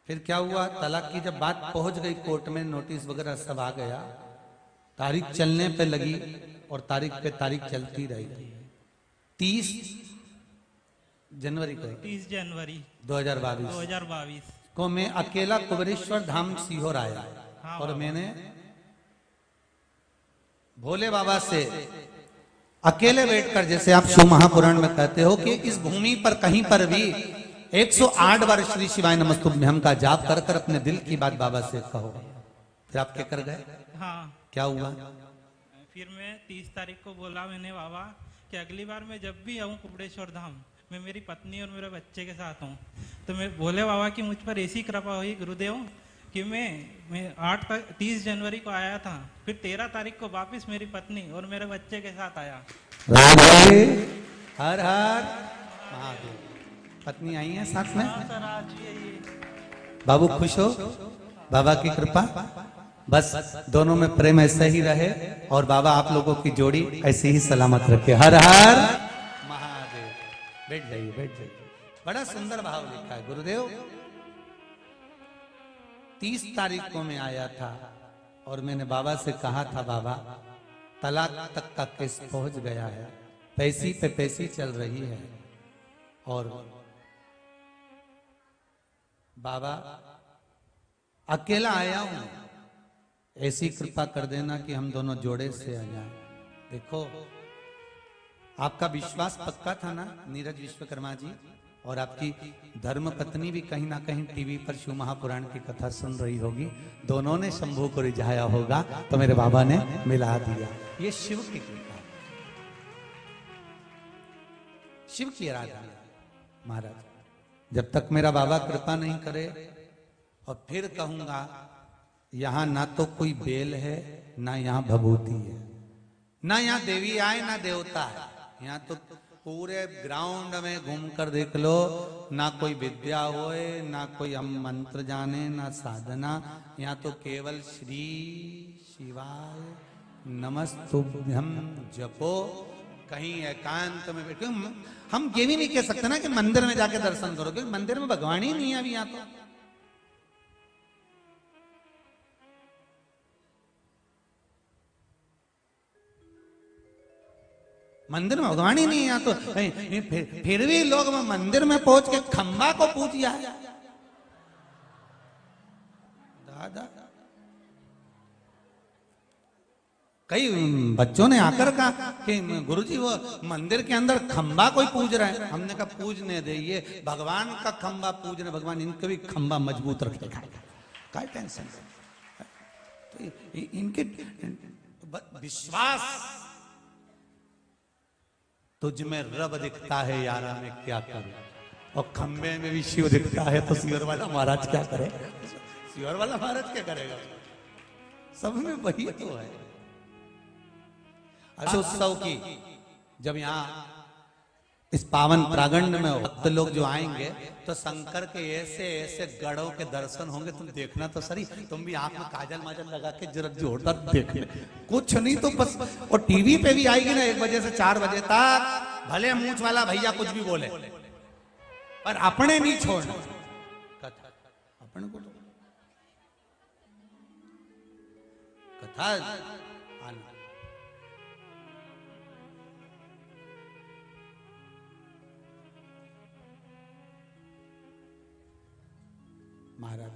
फिर क्या हुआ, तलाक की जब बात पहुंच गई कोर्ट में, नोटिस वगैरह सब आ गया, तारीख चलने पे लगी और तारीख पे तारीख चलती रही। 30 जनवरी को 30 जनवरी 2022 को मैं अकेला कुबेरेश्वर धाम सीहोर आया। हाँ, और मैंने भोले बाबा से अकेले बैठकर, जैसे आप शिव महापुराण में कहते हो कि इस भूमि पर कहीं पर भी 108 बार श्री शिवाय नमस्तुभ्यम का जाप कर कर अपने दिल की बात बाबा से कहो। फिर आप क्या कर गए? हाँ। क्या हुआ? फिर मैं 30 तारीख को बोला मैंने बाबा कि अगली बार मैं जब भी आऊँ कुबेरेश्वर धाम, मैं मेरी पत्नी और मेरे बच्चे के साथ हूँ। तो मैं बोले बाबा कि मुझ पर ऐसी कृपा हुई गुरुदेव कि मैं 30 जनवरी को आया था, फिर 13 तारीख को वापस मेरी पत्नी और मेरे बच्चे के साथ आया। हर हर महादेव। पत्नी आई है साथ में? हाँ सर, आज ये बाबू खुश हो? बाबा की कृपा, बस दोनों में प्रेम ऐसा ही रहे और बाबा आप लोगों की जोड़ी ऐसे ही सलामत रखे। हर हर महादेव। बैठ जाइए, बैठ जाइए। बड़ा सुंदर भाव लिखा है गुरुदेव। 30 तारीख को मैं आया था और मैंने बाबा से कहा था, बाबा तलाक तक का केस पहुंच गया है, पैसी पे पैसी चल रही है, और बाबा अकेला आया हूं, ऐसी कृपा कर देना कि हम दोनों जोड़े से आ जाएं। देखो, आपका विश्वास पक्का था ना नीरज विश्वकर्मा जी, और आपकी धर्म पत्नी भी कहीं ना कहीं टीवी पर शिव महापुराण की कथा सुन रही होगी। दोनों ने शंभू को रिझाया होगा तो मेरे बाबा ने मिला दिया। ये शिव की कृपा, शिव की आराधना। महाराज, जब तक मेरा बाबा कृपा नहीं करे, और फिर कहूंगा, यहां ना तो कोई बेल है, ना यहां भभूति है, ना यहां देवी आए ना देवता है। यहाँ तो पूरे ग्राउंड में घूमकर देख लो, ना कोई विद्या होए, ना कोई हम मंत्र जाने, ना साधना। यहाँ तो केवल श्री शिवाय नमस्तुभ्यम जपो। कहीं एकांत में बैठे, हम ये भी नहीं कह सकते ना कि मंदिर में जाके दर्शन करो, क्योंकि मंदिर में भगवान ही नहीं है अभी। यहाँ तो मंदिर में भगवान ही नहीं है। यहाँ तो फिर भी लोग मंदिर में पहुंच के खंबा को पूजिया है। दादा, कई बच्चों ने आकर कहा कि गुरुजी वो मंदिर के अंदर खंबा कोई पूज रहा है। हमने कहा पूजने दे, ये भगवान का खंबा पूज रहे, भगवान इनके भी खंबा मजबूत रखेगा, क्या टेंशन। तो इनके विश्वास, तुझ में रब दिखता है यारा, में क्या करूं, और खंबे में भी शिव दिखता है, तो शिवर वाला महाराज क्या करे? शिवर वाला महाराज क्या करेगा? सब में वही तो है। अच्छा, उत्सव की जब यहाँ इस पावन प्रांगण में भक्त लोग जो आएंगे, तो शंकर के ऐसे ऐसे गढ़ों के दर्शन होंगे। तुम देखना तो सही, तुम भी आंख में काजल माजल लगा के जरा जोरदार देख ले, कुछ नहीं तो बस। और टीवी पे भी आएगी ना 1 बजे से 4 बजे तक, भले मूंछ वाला भैया कुछ भी बोले, पर अपने नहीं छोड़ना। अपने को कथा आना। महाराज,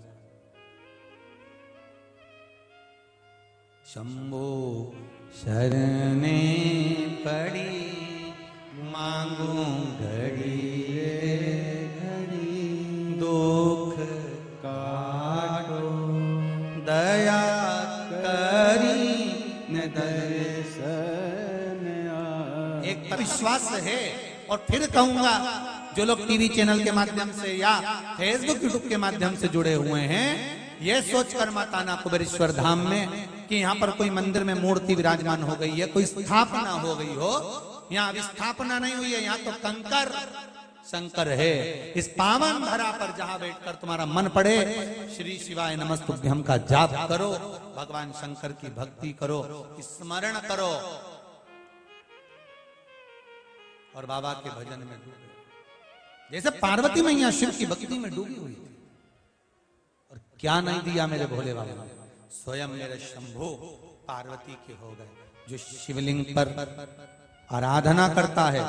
शंभो शरणे पड़ी, मांगू घड़ी घड़ी, दुख काटो दया करी न दर्शन। एक विश्वास है। और फिर कहूंगा, जो लोग टीवी चैनल के माध्यम से या फेसबुक यूट्यूब के माध्यम से जुड़े हुए हैं, ये सोचकर मत आना कुबेरेश्वर धाम में कि यहाँ पर कोई मंदिर में मूर्ति विराजमान हो गई है, कोई स्थापना हो गई हो। यहाँ अभी स्थापना नहीं हुई है, यहाँ तो कंकर शंकर है। इस पावन धरा पर जहां बैठकर तुम्हारा मन पड़े, श्री शिवाय नमस्तुभ्यम का जाप करो, भगवान शंकर की भक्ति करो, स्मरण करो और बाबा के भजन में डूबे। जैसे पार्वती मैया शिव की भक्ति में डूबी हुई थी। और क्या नहीं दिया मेरे भोले बाबा ने, स्वयं मेरे शंभो पार्वती के हो गए। जो शिवलिंग पर आराधना करता है,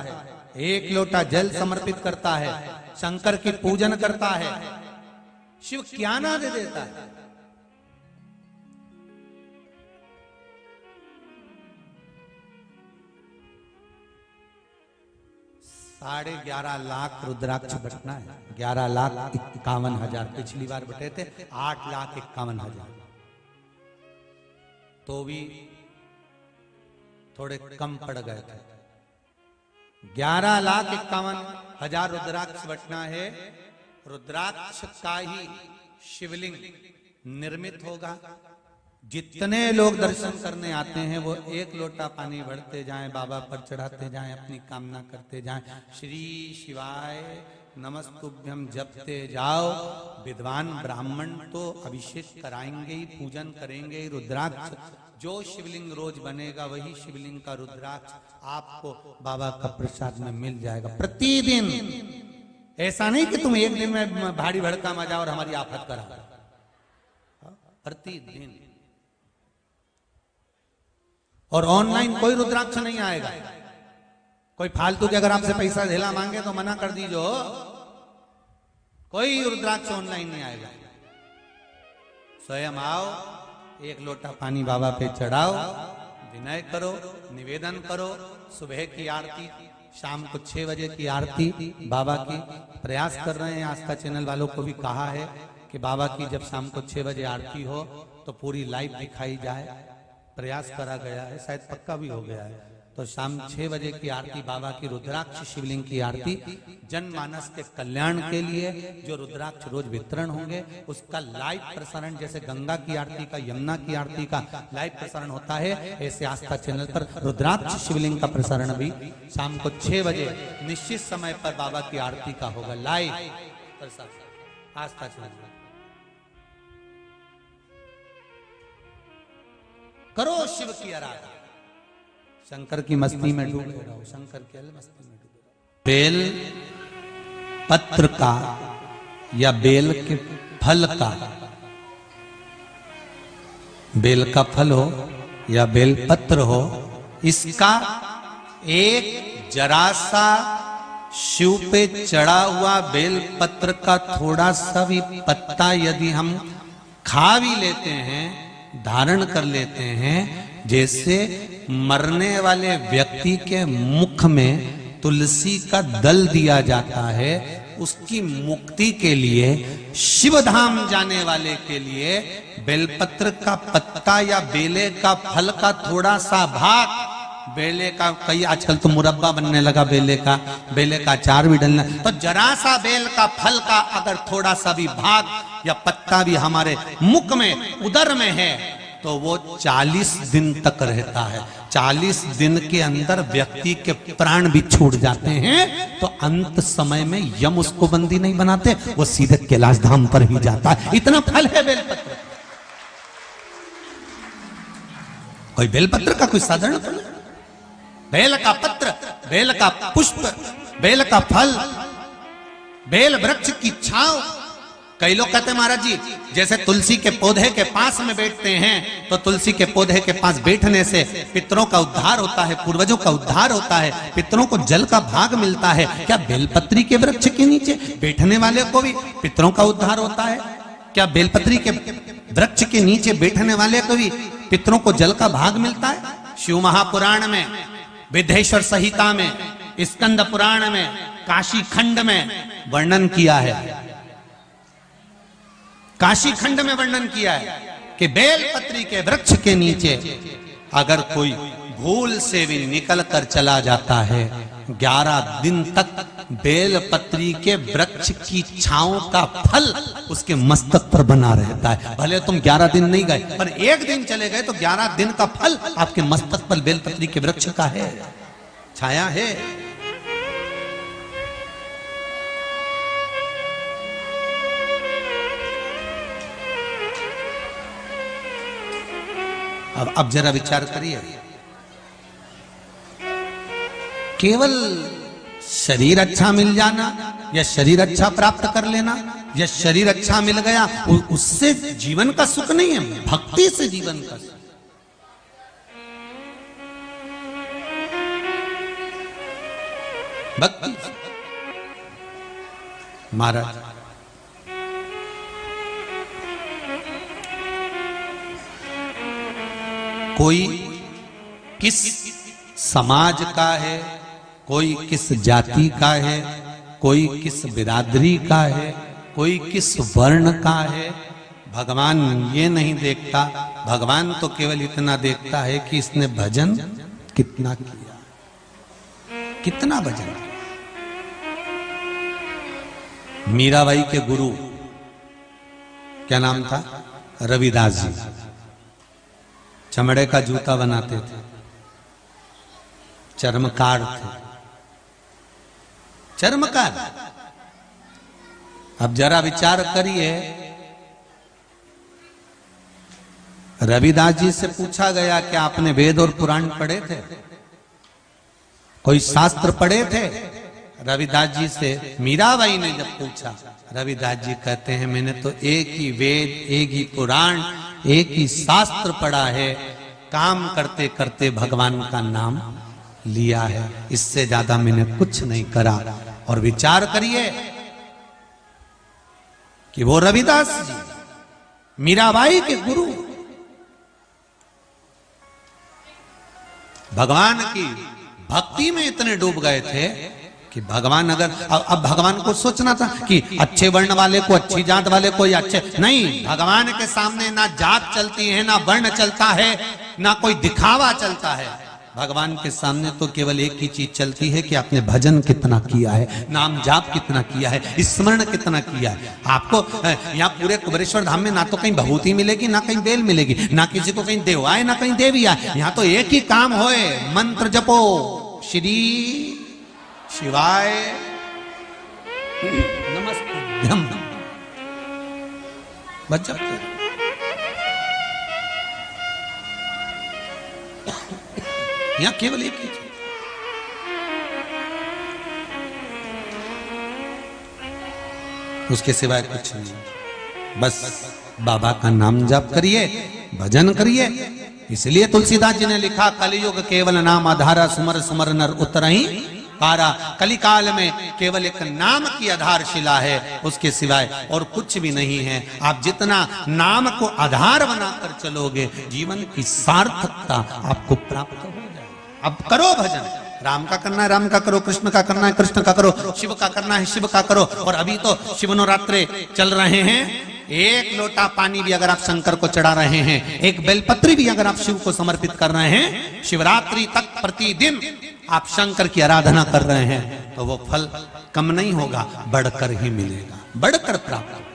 एक लोटा जल समर्पित करता है, शंकर की पूजन करता है, शिव क्या ना दे देता है। 11.5 लाख रुद्राक्ष बटना है। 11,51,000 पिछली बार बटे थे, 8,51,000, तो भी थोड़े कम पड़ गए थे। 11,51,000 रुद्राक्ष बटना है। रुद्राक्ष का ही शिवलिंग निर्मित होगा। जितने लोग दर्शन करने आते हैं वो एक लोटा पानी भरते जाएं, बाबा पर चढ़ाते जाएं, अपनी कामना करते जाएं, श्री शिवाय नमस्तुभ्यम जपते जाओ। विद्वान ब्राह्मण तो अभिषेक कराएंगे ही, पूजन करेंगे ही। रुद्राक्ष जो शिवलिंग रोज बनेगा वही शिवलिंग का रुद्राक्ष आपको बाबा का प्रसाद में मिल जाएगा प्रतिदिन। ऐसा नहीं कि तुम एक दिन में भारी भड़का मजा और हमारी आफत करा, प्रतिदिन। और ऑनलाइन कोई रुद्राक्ष नहीं आएगा। कोई फालतू के अगर आपसे पैसा धेला मांगे तो मना कर दीजो, कोई रुद्राक्ष ऑनलाइन नहीं आएगा। स्वयं आओ, एक लोटा पानी बाबा पे चढ़ाओ, विनय करो, निवेदन करो। सुबह की आरती, शाम को 6 बजे की आरती बाबा की प्रयास कर रहे हैं। आस्था चैनल वालों को भी कहा है कि बाबा की जब शाम को 6 बजे आरती हो तो पूरी लाइव दिखाई जाए। प्रयास करा गया है, शायद पक्का भी हो गया है। तो शाम 6 बजे की आरती बाबा की रुद्राक्ष शिवलिंग की आरती जनमानस के कल्याण के लिए जो रुद्राक्ष रोज वितरण होंगे उसका लाइव प्रसारण, जैसे गंगा की आरती का, यमुना की आरती का लाइव प्रसारण होता है, ऐसे आस्था चैनल पर रुद्राक्ष शिवलिंग का प्रसारण भी शाम को 6 बजे निश्चित समय पर बाबा की आरती का होगा लाइव प्रसारण आस्था चैनल। करो शिव की आराधना, शंकर की मस्ती में डूबे रहो, शंकर की मस्ती में डूबे रहो। बेल पत्र का या बेल के फल का, बेल का फल हो या बेल पत्र हो, इसका एक जरा सा शिव पे चढ़ा हुआ बेल पत्र का थोड़ा सा भी पत्ता यदि हम खा भी लेते हैं, धारण कर लेते हैं, जैसे मरने वाले व्यक्ति के मुख में तुलसी का दल दिया जाता है, उसकी मुक्ति के लिए, शिव धाम जाने वाले के लिए बेलपत्र का पत्ता या बेले का फल का थोड़ा सा भाग, बेले का कई आजकल तो मुरब्बा बनने लगा, बेले का अचार भी डलना, तो जरा सा बेल का फल का अगर थोड़ा सा भी भाग या पत्ता भी हमारे मुख में, उदर में है, तो वो 40 दिन तक रहता है। 40 दिन के अंदर व्यक्ति के प्राण भी छूट जाते हैं, तो अंत समय में यम उसको बंदी नहीं बनाते, वो सीधे कैलाश धाम पर ही जाता है। इतना फल है बेलपत्र। कोई बेलपत्र का कोई साधारण फल, बेल का पत्र, बेल का पुष्प, बेल का फल, बेल वृक्ष की छांव। कई लोग कहते हैं महाराज जी जैसे तुलसी के पौधे के पास में बैठते हैं तो तुलसी के पौधे के पास बैठने से पितरों का उद्धार होता है, पूर्वजों का उद्धार होता है, पितरों को जल का भाग मिलता है। क्या बेलपत्री के वृक्ष के नीचे बैठने वाले को भी पितरों का उद्धार होता है? क्या बेलपत्री के वृक्ष के नीचे बैठने वाले को भी पितरों को जल का भाग मिलता है? शिव महापुराण में, विद्धेश्वर संहिता में, स्कंद पुराण में, काशी खंड में वर्णन किया है, काशी खंड में वर्णन किया है कि बेलपत्री के वृक्ष के नीचे अगर कोई भूल से भी निकल कर चला जाता है, 11 दिन तक बेलपत्री के वृक्ष की छांव का फल उसके मस्तक पर बना रहता है। भले तुम 11 दिन नहीं गए, पर एक दिन चले गए तो 11 दिन का फल आपके मस्तक पर बेलपत्री के वृक्ष का है, छाया है। अब जरा विचार करिए, केवल शरीर अच्छा मिल जाना या शरीर अच्छा प्राप्त कर लेना या शरीर अच्छा मिल गया उससे जीवन का सुख नहीं है, भक्ति से जीवन का सुख। भक्ति महाराज कोई किस समाज का है, कोई किस जाति का है, कोई किस बिरादरी का है, कोई किस वर्ण का है, भगवान ये नहीं देखता। भगवान तो केवल इतना देखता है कि इसने भजन कितना किया, कितना भजन किया। मीराबाई के गुरु क्या नाम था? रविदास जी। चमड़े का जूता बनाते थे, चर्मकार थे, चर्मकार। अब जरा विचार करिए, रविदास जी से पूछा गया कि आपने वेद और पुराण पढ़े थे, कोई शास्त्र पढ़े थे? रविदास जी से मीराबाई ने जब पूछा, रविदास जी कहते हैं मैंने तो एक ही वेद, एक ही पुराण, एक ही शास्त्र पढ़ा है, काम करते करते भगवान का नाम लिया है, इससे ज्यादा मैंने कुछ नहीं करा। और विचार करिए कि वो रविदास जी मीराबाई के गुरु भगवान की भक्ति में इतने डूब गए थे कि भगवान अगर अब भगवान को सोचना था कि अच्छे वर्ण वाले को, अच्छी जात वाले को या अच्छे नहीं, भगवान के सामने ना जात चलती है, ना वर्ण चलता है, ना कोई दिखावा चलता है। भगवान के सामने तो केवल एक ही चीज चलती है कि आपने भजन कितना किया है, नाम जाप कितना किया है, स्मरण कितना किया है। आपको यहाँ पूरे कुबेरेश्वर धाम में ना तो कहीं भभूति मिलेगी, ना कहीं बेल मिलेगी, ना किसी को कहीं देवाए, ना कहीं देवी आए। यहाँ तो एक ही काम होए, मंत्र जपो श्री शिवाय नमस्ते, बच जाते। यहां केवल एक ही चीज, उसके सिवाय कुछ नहीं। बस बाबा का नाम जाप करिए, भजन करिए। इसलिए तुलसीदास जी ने लिखा, कलियुग केवल नाम आधारा, सुमर सुमर नर उतरहि पारा। कलिकाल में केवल एक नाम की आधारशिला है, उसके सिवाय और कुछ भी नहीं है। आप जितना नाम को आधार बनाकर चलोगे, जीवन की सार्थकता आपको प्राप्त हो जाए। अब करो भजन, राम का करना है राम का करो, कृष्ण का करना है कृष्ण का करो, शिव का करना है शिव का करो। और अभी तो शिव नवरात्रे चल रहे हैं, एक लोटा पानी भी अगर आप शंकर को चढ़ा रहे हैं, एक बेलपत्री भी अगर आप शिव को समर्पित कर रहे हैं, शिवरात्रि तक प्रतिदिन आप शंकर की आराधना कर रहे हैं, तो वो फल कम नहीं होगा, बढ़कर ही मिलेगा, बढ़कर प्राप्त होगा।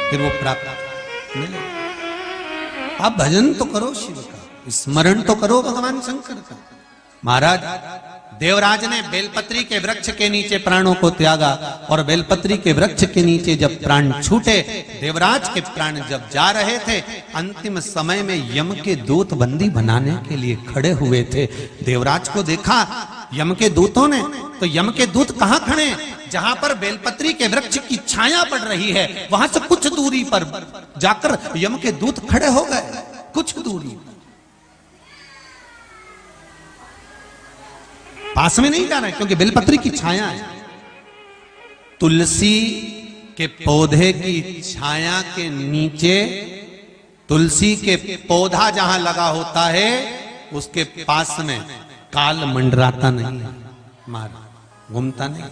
फिर वो प्राप्त मिलेगा। आप भजन तो करो शिव का, स्मरण तो करो भगवान शंकर का। महाराज देवराज ने बेलपत्री के वृक्ष के नीचे प्राणों को त्यागा, और बेलपत्री के वृक्ष के नीचे जब प्राण छूटे, देवराज के प्राण जब जा रहे थे, अंतिम समय में यम के दूत बंदी बनाने के लिए खड़े हुए थे। देवराज को देखा यम के दूतों ने, तो यम के दूत कहां खड़े? जहां पर बेलपत्री के वृक्ष की छाया पड़ रही है, वहां से कुछ दूरी पर जाकर यम के दूत खड़े हो गए, कुछ दूरी। पास में नहीं जा रहे क्योंकि बेलपत्री की छाया है। तुलसी के पौधे की छाया के नीचे, तुलसी के पौधा जहां लगा होता है, उसके पास में काल मंडराता नहीं, मार घूमता नहीं।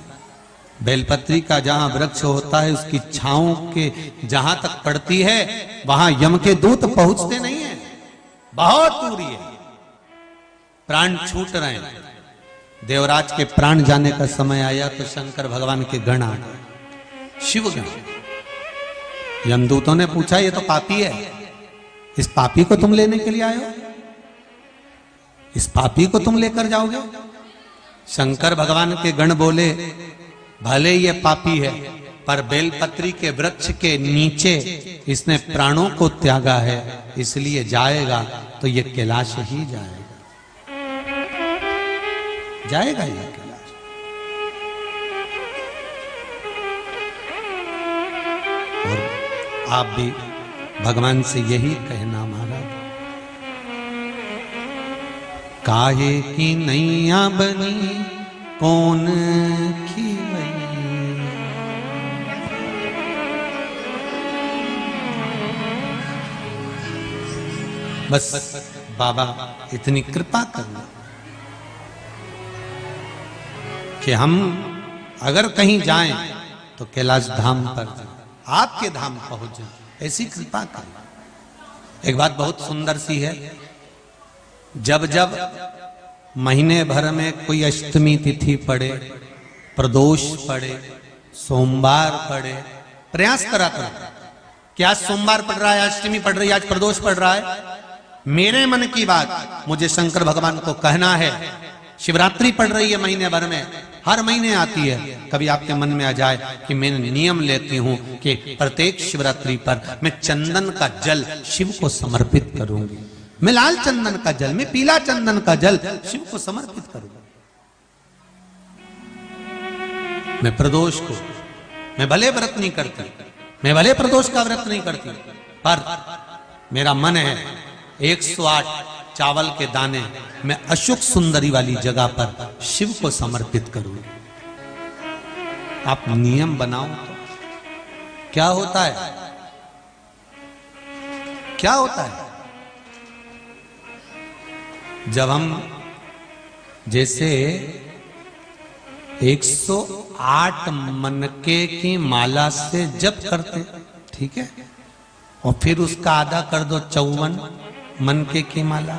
बेलपत्री का जहां वृक्ष होता है, उसकी छांव के जहां तक पड़ती है, वहां यम के दूत पहुंचते नहीं है, बहुत दूरी है। प्राण छूट रहे हैं। देवराज के प्राण जाने का समय आया तो शंकर भगवान के गण आ गए, शिव गण। यमदूतों ने पूछा ये तो पापी है, इस पापी को तुम लेने के लिए आए हो? इस पापी को तुम लेकर जाओगे? शंकर भगवान के गण बोले भले ये पापी है पर बेलपत्री के वृक्ष के नीचे इसने प्राणों को त्यागा है, इसलिए जाएगा तो ये कैलाश ही जाएगा, जाएगा ये कैलाश। और आप भी भगवान से यही कहना महाराज, काहे की नैया बनी कौन खीवई। बस बाबा इतनी कृपा करना कि हम अगर कहीं जाएं तो कैलाश धाम पर जाएं, आपके धाम पहुंच जाएं, ऐसी कृपा कर। एक बात बहुत सुंदर सी है, जब जब महीने भर में कोई अष्टमी तिथि पड़े, प्रदोष पड़े, सोमवार पड़े, प्रयास करा करो कि आज सोमवार पड़ रहा है, अष्टमी पड़ रही है, आज प्रदोष पड़ रहा है, मेरे मन की बात मुझे शंकर भगवान को कहना है। शिवरात्रि पड़ रही है महीने भर में, हर महीने आती है, कभी आपके मन में आ जाए कि मैं नियम लेती हूं कि प्रत्येक शिवरात्रि पर मैं चंदन का जल शिव को समर्पित करूंगी, मैं लाल चंदन का जल, मैं पीला चंदन का जल शिव को समर्पित करूंगा। मैं प्रदोष को, मैं भले व्रत नहीं करती, मैं भले प्रदोष का व्रत नहीं करती, पर मेरा मन है 108 चावल के दाने मैं अशोक सुंदरी वाली जगह पर शिव को समर्पित करूंगी। आप नियम बनाओ तो क्या होता है, क्या होता है जब हम जैसे 108 मनके की माला से जप करते, ठीक है, और फिर उसका आधा कर दो 54 मनके की माला,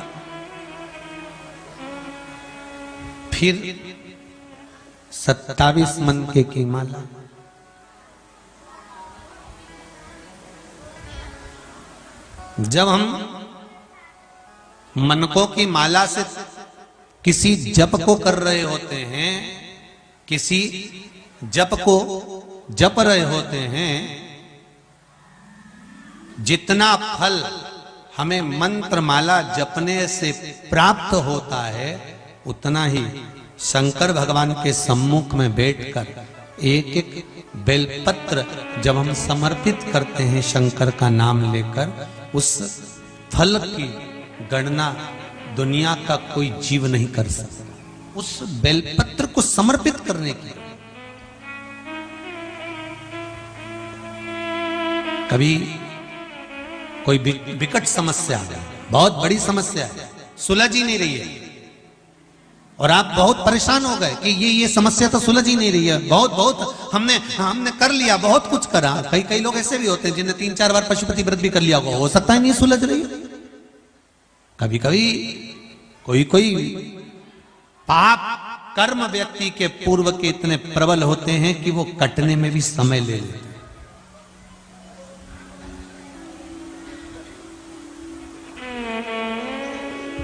फिर 27 मनके की माला, जब हम मनकों की माला से किसी जप को कर रहे होते हैं, किसी जप को जप रहे होते हैं, जितना फल हमें मंत्र माला जपने से प्राप्त होता है, उतना ही शंकर भगवान के सम्मुख में बैठकर एक एक बेलपत्र जब हम समर्पित करते हैं शंकर का नाम लेकर, उस फल की गणना दुनिया का कोई जीव नहीं कर सकता। उस बेलपत्र को समर्पित करने की, कभी कोई विकट समस्या है, बहुत बड़ी समस्या है, सुलझ ही नहीं रही है, और आप बहुत परेशान हो गए कि ये समस्या तो सुलझ ही नहीं रही है, बहुत हमने कर लिया, बहुत कुछ करा। कई लोग ऐसे भी होते हैं जिन्हें 3-4 बार पशुपति व्रत भी कर लिया, हो सकता है नहीं सुलझ रही है। कभी कभी कोई पाप कर्म व्यक्ति के पूर्व के इतने प्रबल होते हैं कि वो कटने में भी समय ले लेते हैं।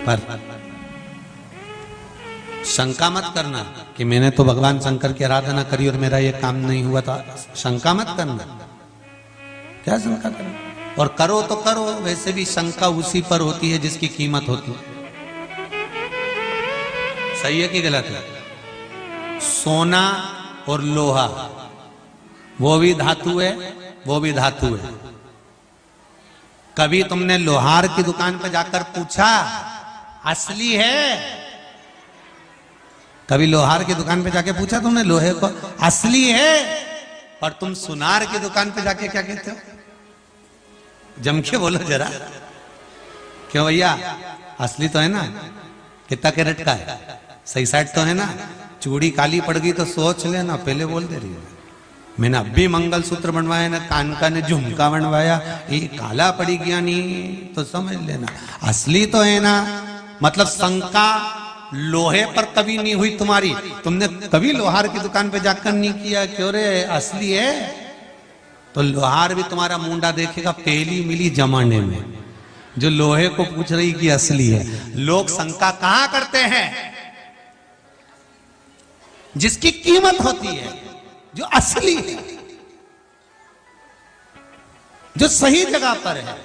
पर शंका मत करना कि मैंने तो भगवान शंकर की आराधना करी और मेरा ये काम नहीं हुआ था, शंका मत करना। क्या शंका करना? और करो तो करो, वैसे भी शंका उसी पर होती है जिसकी कीमत होती है। सही है कि गलत है? सोना और लोहा वो भी धातु है, वो भी धातु है। कभी तुमने लोहार की दुकान पर जाकर पूछा असली है? कभी लोहार की दुकान पे जाके पूछा तुमने लोहे को असली है? और तुम सुनार की दुकान पे जाके क्या कहते हो? जम के बोलो जरा, क्यों भैया असली तो है ना? कितना कैरेट का है? सही साइड तो है ना? चूड़ी काली पड़ गई तो सोच लेना, पहले बोल दे रही है। मैंने अभी मंगलसूत्र बनवाया ना, कान का ने झुमका बनवाया, ये काला पड़ी गया नहीं तो समझ लेना असली तो है ना। मतलब शंका लोहे पर कभी नहीं हुई तुम्हारी, तुमने कभी लोहार की दुकान पे जाकर नहीं किया क्यों रे असली है? तो लोहार भी तुम्हारा मुंडा देखेगा पहली मिली जमाने में, जो लोहे को पूछ रही कि असली है। लोग शंका कहां करते हैं? जिसकी कीमत होती है, जो असली है, जो सही जगह पर है,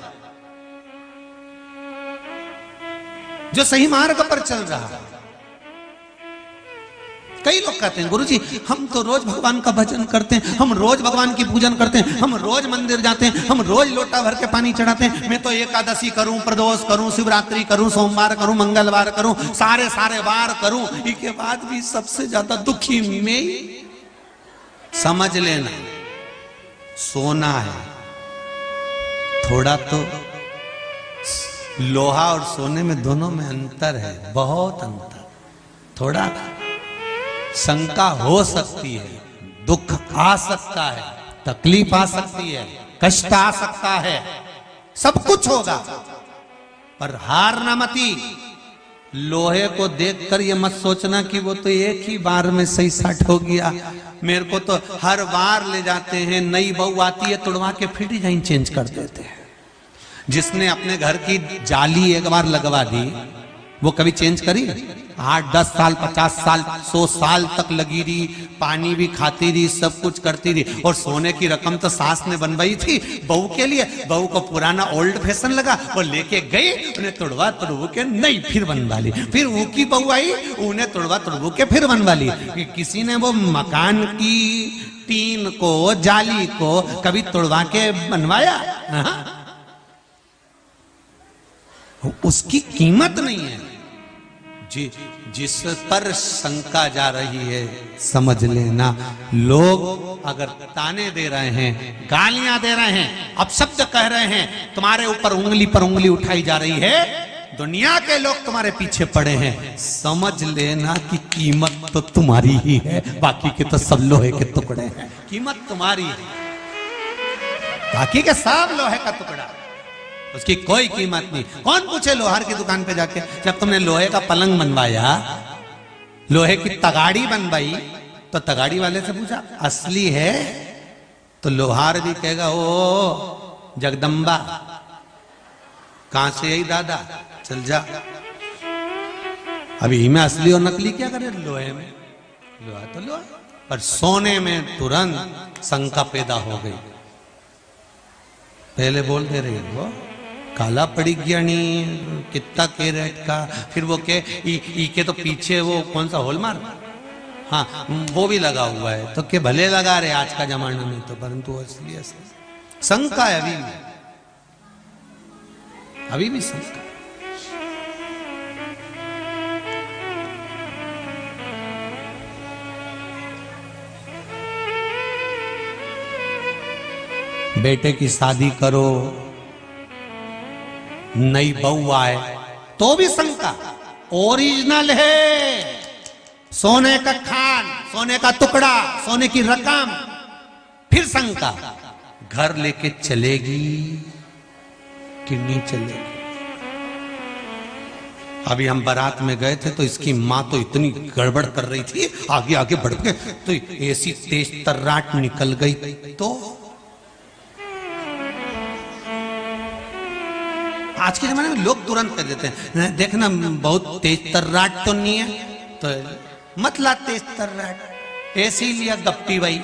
जो सही मार्ग पर चल रहा है। कई लोग कहते हैं गुरुजी हम तो रोज भगवान का भजन करते हैं, हम रोज भगवान की पूजन करते हैं, हम रोज मंदिर जाते हैं, हम रोज लोटा भर के पानी चढ़ाते हैं, मैं तो एकादशी करूं, प्रदोष करूं, शिवरात्रि करूं, सोमवार करूं, मंगलवार करूं, सारे वार करूं, इसके बाद भी सबसे ज्यादा दुखी में। समझ लेना सोना है, थोड़ा तो लोहा और सोने में दोनों में अंतर है, बहुत अंतर। थोड़ा शंका हो सकती है, दुख आ सकता है, तकलीफ आ सकती है, कष्ट आ सकता है, सब कुछ होगा, पर हार ना मती। लोहे को देखकर ये मत सोचना कि वो तो एक ही बार में सही सट हो गया। मेरे को तो हर बार ले जाते हैं, नई बहू आती है तुड़वा के फिर डिजाइन चेंज कर देते हैं। जिसने अपने घर की जाली एक बार लगवा दी, वो कभी चेंज करी? 8, 10 साल, 50 साल, 100 साल तक लगी रही, पानी भी खाती रही, सब कुछ करती रही। और सोने की रकम तो सास ने बनवाई थी बहू के लिए। बहू को पुराना ओल्ड फैशन लगा, वो लेके गई, उन्हें तुड़वा तुड़वू के नहीं फिर बनवा ली। फिर वो की बहू आई, उन्हें तुड़वा तुड़वू के फिर बनवा ली। कि किसी ने वो मकान की टीन को, जाली को कभी तुड़वा के बनवाया? उसकी कीमत नहीं है। जिस पर शंका जा रही है, समझ लेना लोग अगर ताने दे रहे हैं, गालियां दे रहे हैं, अपशब्द कह रहे हैं, तुम्हारे ऊपर उंगली पर उंगली उठाई जा रही है, दुनिया के लोग तुम्हारे पीछे पड़े हैं, समझ लेना कि कीमत तो तुम्हारी ही है, बाकी के तो सब लोहे के टुकड़े हैं। कीमत तुम्हारी है, बाकी के सब लोहे का टुकड़ा, उसकी कोई कीमत नहीं। कौन पूछे लोहार की दुकान पे जाके, जब तुमने लोहे का पलंग बनवाया, लोहे की तगाड़ी बनवाई, तो तगाड़ी वाले से पूछा असली है? तो लोहार भी कहेगा ओ जगदम्बा, कहां से आई दादा, चल जा। अभी में असली और नकली क्या करे? लोहे में, लोहा तो लोहा, पर सोने में तुरंत शंका पैदा हो गई। पहले बोल दे रही वो काला पड़ी गया नहीं, कितना कैरेट का, फिर वो के ई के तो पीछे वो कौन सा हॉलमार्क, हाँ वो भी लगा हुआ है, तो के भले लगा रहे आज का जमाना में, तो परंतु असली शंका है अभी भी शंका। बेटे की शादी करो, नई बहू आए तो भी शंका। ओरिजिनल है, सोने का खान, सोने का टुकड़ा, सोने की रकम, फिर शंका घर लेके चलेगी कि नहीं चलेगी। अभी हम बारात में गए थे तो इसकी मां तो इतनी गड़बड़ कर रही थी, आगे आगे बढ़ के तो ऐसी तेज तर्राट निकल गई। तो आज के जमाने में लोग तुरंत कर देते हैं, देखना बहुत तेज तर्राट तो नहीं है, तो मत ला तेज तर्राट, ऐसी लिया गप्पी भाई।